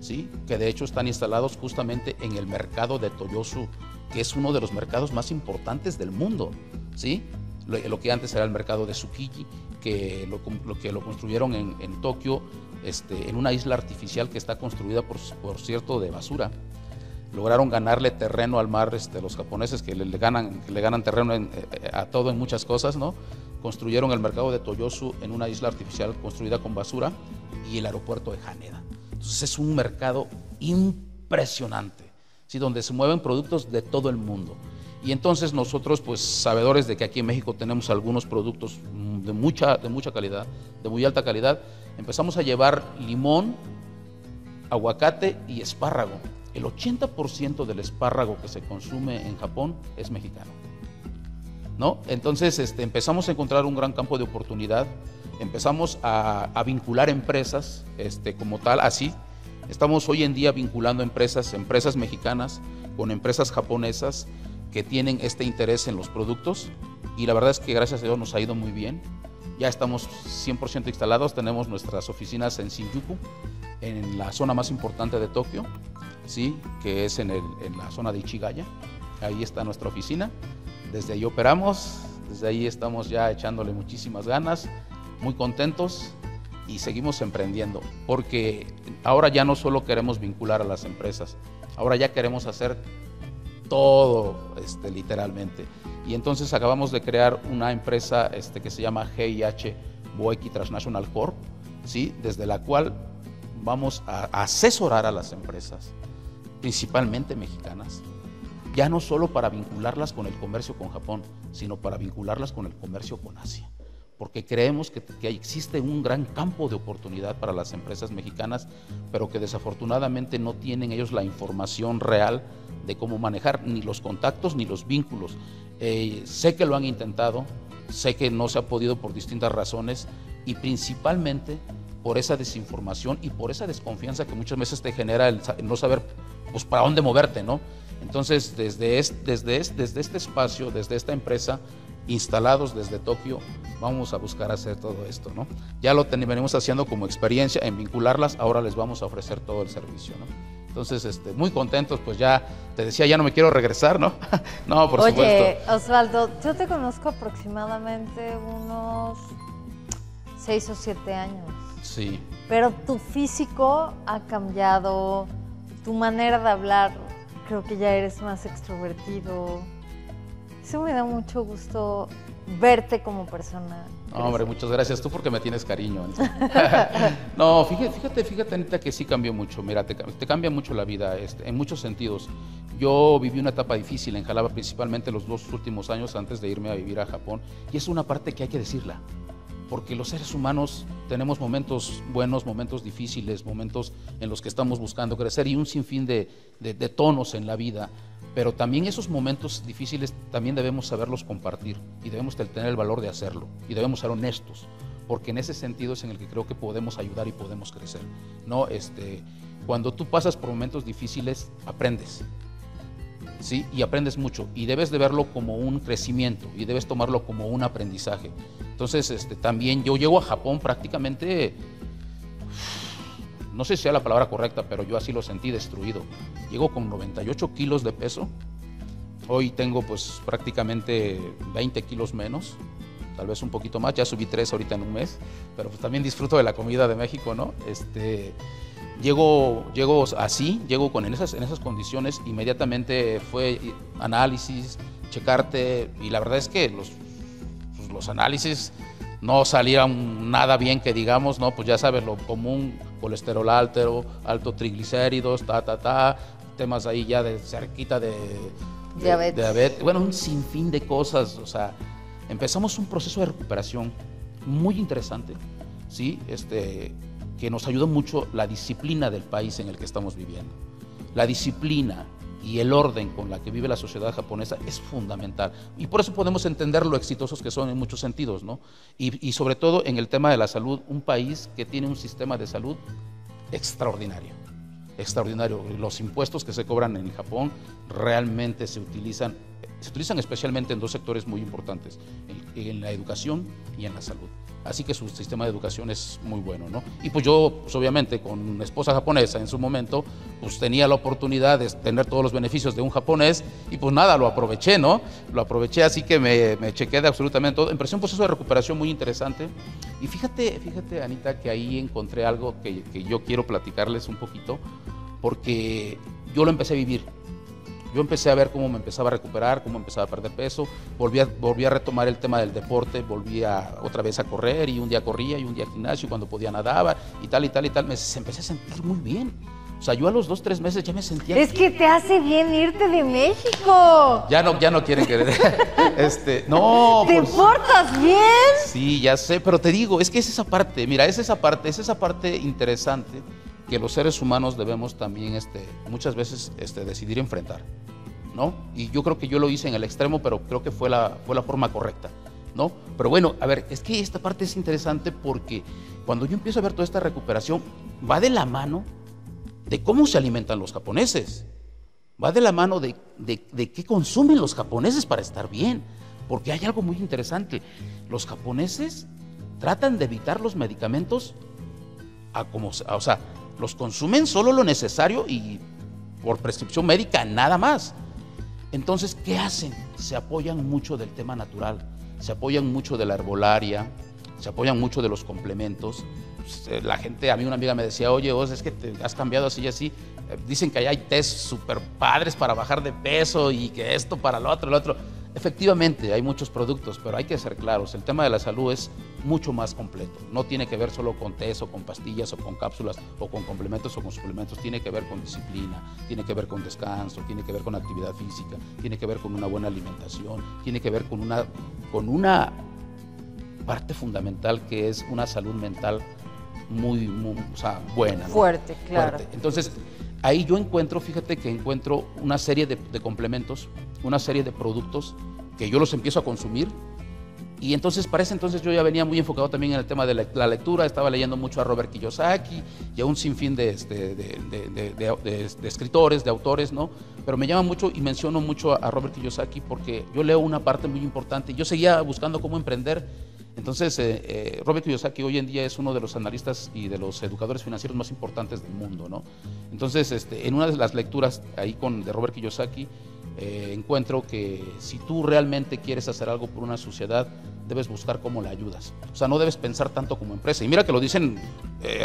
¿sí? Que de hecho están instalados justamente en el mercado de Toyosu, que es uno de los mercados más importantes del mundo, ¿sí? Lo que antes era el mercado de Tsukiji, que lo construyeron en Tokio, en una isla artificial que está construida por cierto de basura. Lograron ganarle terreno al mar, los japoneses que le ganan terreno a todo en muchas cosas, ¿no? Construyeron el mercado de Toyosu en una isla artificial construida con basura y el aeropuerto de Haneda. Entonces es un mercado impresionante, ¿sí? Donde se mueven productos de todo el mundo. Y entonces nosotros, pues sabedores de que aquí en México tenemos algunos productos de mucha calidad, de muy alta calidad, empezamos a llevar limón, aguacate y espárrago. El 80% del espárrago que se consume en Japón es mexicano, ¿no? Entonces empezamos a encontrar un gran campo de oportunidad, empezamos a vincular empresas como tal, así. Estamos hoy en día vinculando empresas mexicanas con empresas japonesas que tienen este interés en los productos, y la verdad es que gracias a Dios nos ha ido muy bien. Ya estamos 100% instalados, tenemos nuestras oficinas en Shinjuku, en la zona más importante de Tokio, ¿sí? Que es en la zona de Ichigaya. Ahí está nuestra oficina, desde ahí operamos, desde ahí estamos ya echándole muchísimas ganas, muy contentos, y seguimos emprendiendo, porque ahora ya no solo queremos vincular a las empresas, ahora ya queremos hacer todo, literalmente. Y entonces acabamos de crear una empresa que se llama GIH Boeki Transnational Corp, ¿sí? Desde la cual vamos a asesorar a las empresas, principalmente mexicanas, ya no solo para vincularlas con el comercio con Japón, sino para vincularlas con el comercio con Asia, porque creemos que existe un gran campo de oportunidad para las empresas mexicanas, pero que desafortunadamente no tienen ellos la información real de cómo manejar ni los contactos ni los vínculos. Sé que lo han intentado, sé que no se ha podido por distintas razones, y principalmente por esa desinformación y por esa desconfianza que muchas veces te genera el no saber pues para dónde moverte, ¿no? Entonces desde este espacio, desde esta empresa, instalados desde Tokio, vamos a buscar hacer todo esto, ¿no? Ya lo venimos haciendo como experiencia en vincularlas, ahora les vamos a ofrecer todo el servicio, ¿no? Entonces, muy contentos, pues ya te decía, ya no me quiero regresar, ¿no? No, por supuesto. Oye, Osvaldo, yo te conozco aproximadamente unos 6 o 7 años. Sí. Pero tu físico ha cambiado, tu manera de hablar, creo que ya eres más extrovertido. Eso me da mucho gusto verte como persona. No, hombre, muchas gracias. Tú porque me tienes cariño. No, fíjate, Anita, que sí cambió mucho. Mira, te cambia mucho la vida en muchos sentidos. Yo viví una etapa difícil en Jalapa, principalmente los 2 últimos años antes de irme a vivir a Japón, y es una parte que hay que decirla. porque los seres humanos tenemos momentos buenos, momentos difíciles, momentos en los que estamos buscando crecer y un sinfín de tonos en la vida, pero también esos momentos difíciles también debemos saberlos compartir y debemos tener el valor de hacerlo y debemos ser honestos, porque en ese sentido es en el que creo que podemos ayudar y podemos crecer, ¿no? Cuando tú pasas por momentos difíciles, aprendes. ¿Sí? Y aprendes mucho y debes de verlo como un crecimiento y debes tomarlo como un aprendizaje. Entonces, también yo llego a Japón prácticamente, no sé si sea la palabra correcta, pero yo así lo sentí, destruido. Llego con 98 kilos de peso, hoy tengo pues prácticamente 20 kilos menos, tal vez un poquito más, ya subí 3 ahorita en un mes, pero pues también disfruto de la comida de México, ¿no? Llego así, llego en esas condiciones, inmediatamente fue análisis, checarte, y la verdad es que los análisis no salieron nada bien que digamos, ¿no? Pues ya sabes, lo común, colesterol alto triglicéridos, temas ahí ya de cerquita de diabetes, bueno, un sinfín de cosas, o sea, empezamos un proceso de recuperación muy interesante, ¿sí? Que nos ayudó mucho la disciplina del país en el que estamos viviendo. La disciplina y el orden con la que vive la sociedad japonesa es fundamental. Y por eso podemos entender lo exitosos que son en muchos sentidos, ¿no? Y sobre todo en el tema de la salud, un país que tiene un sistema de salud extraordinario. Extraordinario. Los impuestos que se cobran en Japón realmente se utilizan especialmente en dos sectores muy importantes, en la educación y en la salud. Así que su sistema de educación es muy bueno, ¿no? Y pues yo, pues obviamente, con una esposa japonesa en su momento, pues tenía la oportunidad de tener todos los beneficios de un japonés y pues nada, lo aproveché, ¿no? Lo aproveché, así que me chequé de absolutamente todo. Empecé un proceso de recuperación muy interesante. Y fíjate, Anita, que ahí encontré algo que yo quiero platicarles un poquito, porque yo lo empecé a vivir. Yo empecé a ver cómo me empezaba a recuperar, cómo empezaba a perder peso, volví a retomar el tema del deporte, otra vez a correr, y un día corría y un día al gimnasio, cuando podía nadaba y tal, me empecé a sentir muy bien. O sea, yo a los 2-3 meses ya me sentía... Es que te hace bien irte de México. Ya no quieren que... no. ¿Te portas bien? Sí, ya sé, pero te digo, es que es esa parte, mira, es esa parte interesante que los seres humanos debemos también muchas veces decidir enfrentar, ¿no? Y yo creo que yo lo hice en el extremo, pero creo que fue la forma correcta, ¿no? Pero bueno, a ver, es que esta parte es interesante porque cuando yo empiezo a ver toda esta recuperación, va de la mano de cómo se alimentan los japoneses, va de la mano de qué consumen los japoneses para estar bien, porque hay algo muy interesante. Los japoneses tratan de evitar los medicamentos o sea, los consumen solo lo necesario y por prescripción médica, nada más. Entonces, ¿qué hacen? Se apoyan mucho del tema natural, se apoyan mucho de la herbolaria, se apoyan mucho de los complementos. La gente, a mí una amiga me decía, oye, vos es que te has cambiado así y así. Dicen que allá hay test súper padres para bajar de peso y que esto para lo otro. Efectivamente, hay muchos productos, pero hay que ser claros, el tema de la salud es mucho más completo. No tiene que ver solo con test o con pastillas o con cápsulas o con complementos o con suplementos. Tiene que ver con disciplina, tiene que ver con descanso, tiene que ver con actividad física, tiene que ver con una buena alimentación, tiene que ver con una parte fundamental que es una salud mental muy o sea, buena, ¿no? Fuerte, claro. Fuerte. Entonces, ahí yo encuentro una serie de complementos, una serie de productos que yo los empiezo a consumir, y entonces para ese entonces yo ya venía muy enfocado también en el tema de la lectura, estaba leyendo mucho a Robert Kiyosaki y a un sinfín de escritores, de autores, ¿no? Pero me llama mucho y menciono mucho a Robert Kiyosaki porque yo leo una parte muy importante, yo seguía buscando cómo emprender. Entonces, Robert Kiyosaki hoy en día es uno de los analistas y de los educadores financieros más importantes del mundo, ¿no? Entonces, en una de las lecturas ahí de Robert Kiyosaki, encuentro que si tú realmente quieres hacer algo por una sociedad, debes buscar cómo la ayudas. O sea, no debes pensar tanto como empresa. Y mira que lo dicen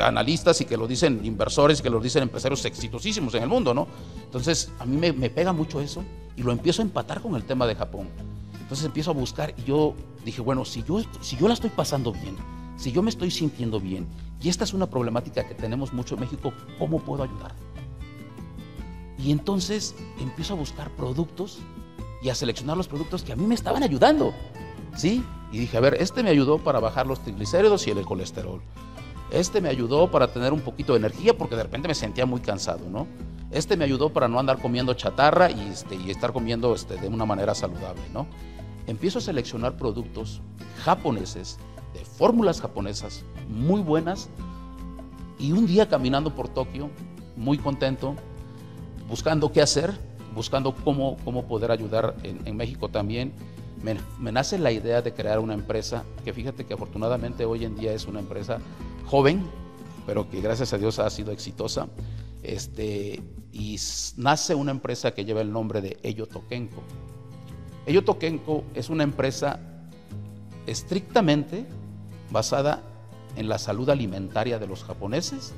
analistas y que lo dicen inversores y que lo dicen empresarios exitosísimos en el mundo, ¿no? Entonces, a mí me pega mucho eso y lo empiezo a empatar con el tema de Japón. Entonces empiezo a buscar y yo dije, bueno, si yo la estoy pasando bien, si yo me estoy sintiendo bien, y esta es una problemática que tenemos mucho en México, ¿cómo puedo ayudar? Y entonces empiezo a buscar productos y a seleccionar los productos que a mí me estaban ayudando, ¿sí? Y dije, a ver, este me ayudó para bajar los triglicéridos y el colesterol. Este me ayudó para tener un poquito de energía porque de repente me sentía muy cansado, ¿no? Este me ayudó para no andar comiendo chatarra y estar comiendo de una manera saludable, ¿no? Empiezo a seleccionar productos japoneses, de fórmulas japonesas, muy buenas, y un día caminando por Tokio, muy contento, buscando qué hacer, buscando cómo poder ayudar en México también, me nace la idea de crear una empresa, que fíjate que afortunadamente hoy en día es una empresa joven, pero que gracias a Dios ha sido exitosa, y nace una empresa que lleva el nombre de Ello Tokenko. Ello Tokenko es una empresa estrictamente basada en la salud alimentaria de los japoneses,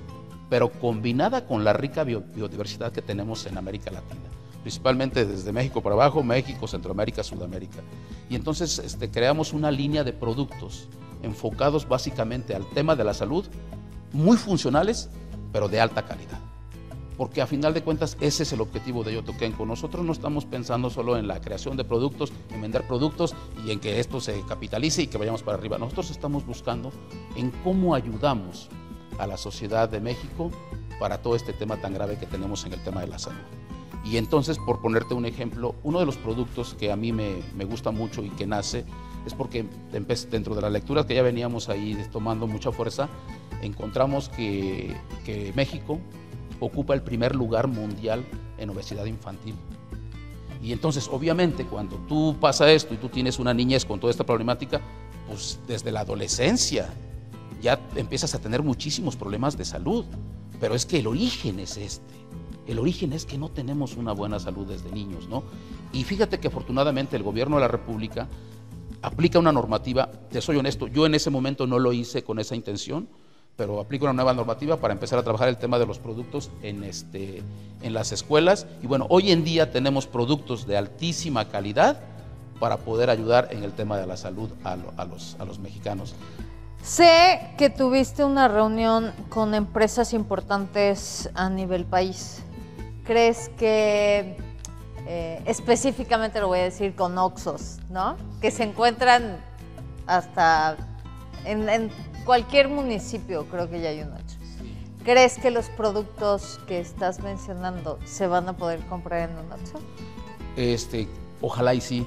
pero combinada con la rica biodiversidad que tenemos en América Latina, principalmente desde México para abajo, México, Centroamérica, Sudamérica. Y entonces creamos una línea de productos enfocados básicamente al tema de la salud, muy funcionales, pero de alta calidad. Porque a final de cuentas ese es el objetivo de Ello Tokenko. Nosotros no estamos pensando solo en la creación de productos, en vender productos y en que esto se capitalice y que vayamos para arriba. Nosotros estamos buscando en cómo ayudamos a la sociedad de México para todo este tema tan grave que tenemos en el tema de la salud. Y entonces, por ponerte un ejemplo, uno de los productos que a mí me gusta mucho y que nace es porque dentro de las lecturas que ya veníamos ahí tomando mucha fuerza, encontramos que México ocupa el primer lugar mundial en obesidad infantil. Y entonces, obviamente, cuando tú pasa esto y tú tienes una niñez con toda esta problemática, pues desde la adolescencia ya empiezas a tener muchísimos problemas de salud. Pero es que el origen es el origen es que no tenemos una buena salud desde niños, ¿no? Y fíjate que afortunadamente el gobierno de la República aplica una normativa, te soy honesto, yo en ese momento no lo hice con esa intención, pero aplica una nueva normativa para empezar a trabajar el tema de los productos en las escuelas. Y bueno, hoy en día tenemos productos de altísima calidad para poder ayudar en el tema de la salud a los mexicanos. Sé que tuviste una reunión con empresas importantes a nivel país. ¿Crees que específicamente lo voy a decir con Oxxos, ¿no? Que se encuentran hasta en cualquier municipio, creo que ya hay un Oxxo. ¿Crees que los productos que estás mencionando se van a poder comprar en un Oxxo? Ojalá y sí.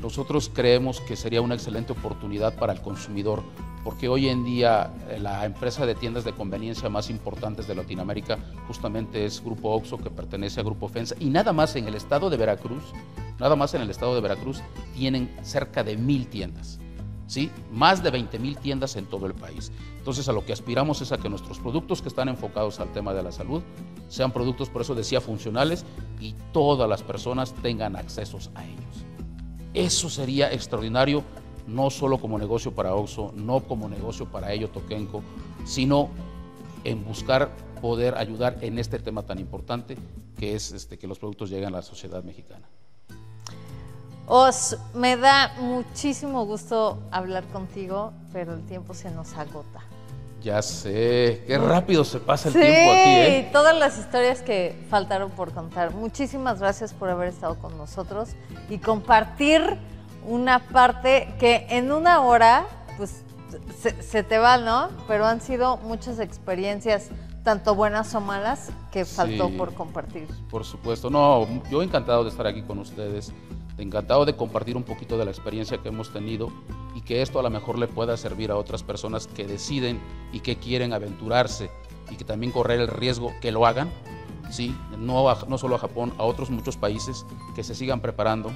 Nosotros creemos que sería una excelente oportunidad para el consumidor, porque hoy en día la empresa de tiendas de conveniencia más importantes de Latinoamérica justamente es Grupo Oxxo, que pertenece a Grupo FEMSA, y nada más en el estado de Veracruz tienen cerca de 1,000 tiendas, ¿sí? Más de 20,000 tiendas en todo el país. Entonces, a lo que aspiramos es a que nuestros productos que están enfocados al tema de la salud sean productos, por eso decía, funcionales, y todas las personas tengan accesos a ellos. Eso sería extraordinario, no solo como negocio para Oxxo, no como negocio para Ello Tokenko, sino en buscar poder ayudar en este tema tan importante que es que los productos lleguen a la sociedad mexicana. Me da muchísimo gusto hablar contigo, pero el tiempo se nos agota. Ya sé, qué rápido se pasa el tiempo aquí, ¿eh? Sí, todas las historias que faltaron por contar. Muchísimas gracias por haber estado con nosotros y compartir una parte que en una hora, pues, se te va, ¿no? Pero han sido muchas experiencias, tanto buenas o malas, que faltó por compartir. Por supuesto, no, yo encantado de estar aquí con ustedes, encantado de compartir un poquito de la experiencia que hemos tenido y que esto a lo mejor le pueda servir a otras personas que deciden y que quieren aventurarse y que también correr el riesgo, que lo hagan, ¿sí? No solo a Japón, a otros muchos países, que se sigan preparando,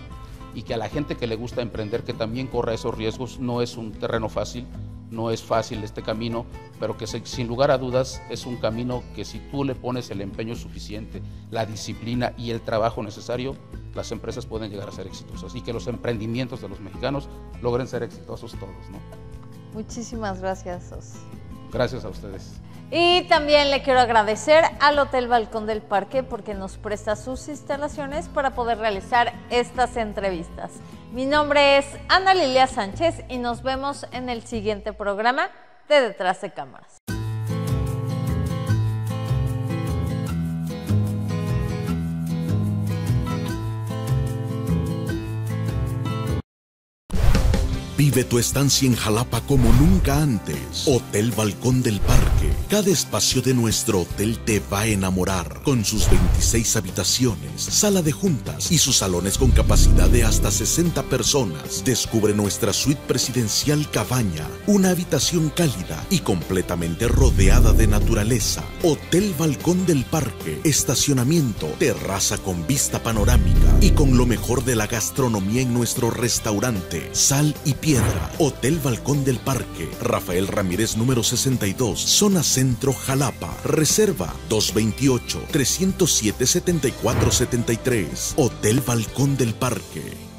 y que a la gente que le gusta emprender, que también corra esos riesgos. No es un terreno fácil, no es fácil este camino, pero que sin lugar a dudas es un camino que si tú le pones el empeño suficiente, la disciplina y el trabajo necesario, las empresas pueden llegar a ser exitosas y que los emprendimientos de los mexicanos logren ser exitosos todos, ¿no? Muchísimas gracias, Os. Gracias a ustedes. Y también le quiero agradecer al Hotel Balcón del Parque porque nos presta sus instalaciones para poder realizar estas entrevistas. Mi nombre es Ana Lilia Sánchez y nos vemos en el siguiente programa de Detrás de Cámaras. Vive tu estancia en Jalapa como nunca antes. Hotel Balcón del Parque. Cada espacio de nuestro hotel te va a enamorar. Con sus 26 habitaciones, sala de juntas y sus salones con capacidad de hasta 60 personas. Descubre nuestra suite presidencial Cabaña. Una habitación cálida y completamente rodeada de naturaleza. Hotel Balcón del Parque. Estacionamiento, terraza con vista panorámica y con lo mejor de la gastronomía en nuestro restaurante Sal y Piedra. Hotel Balcón del Parque, Rafael Ramírez número 62, zona centro, Jalapa. Reserva 228-307-7473. Hotel Balcón del Parque.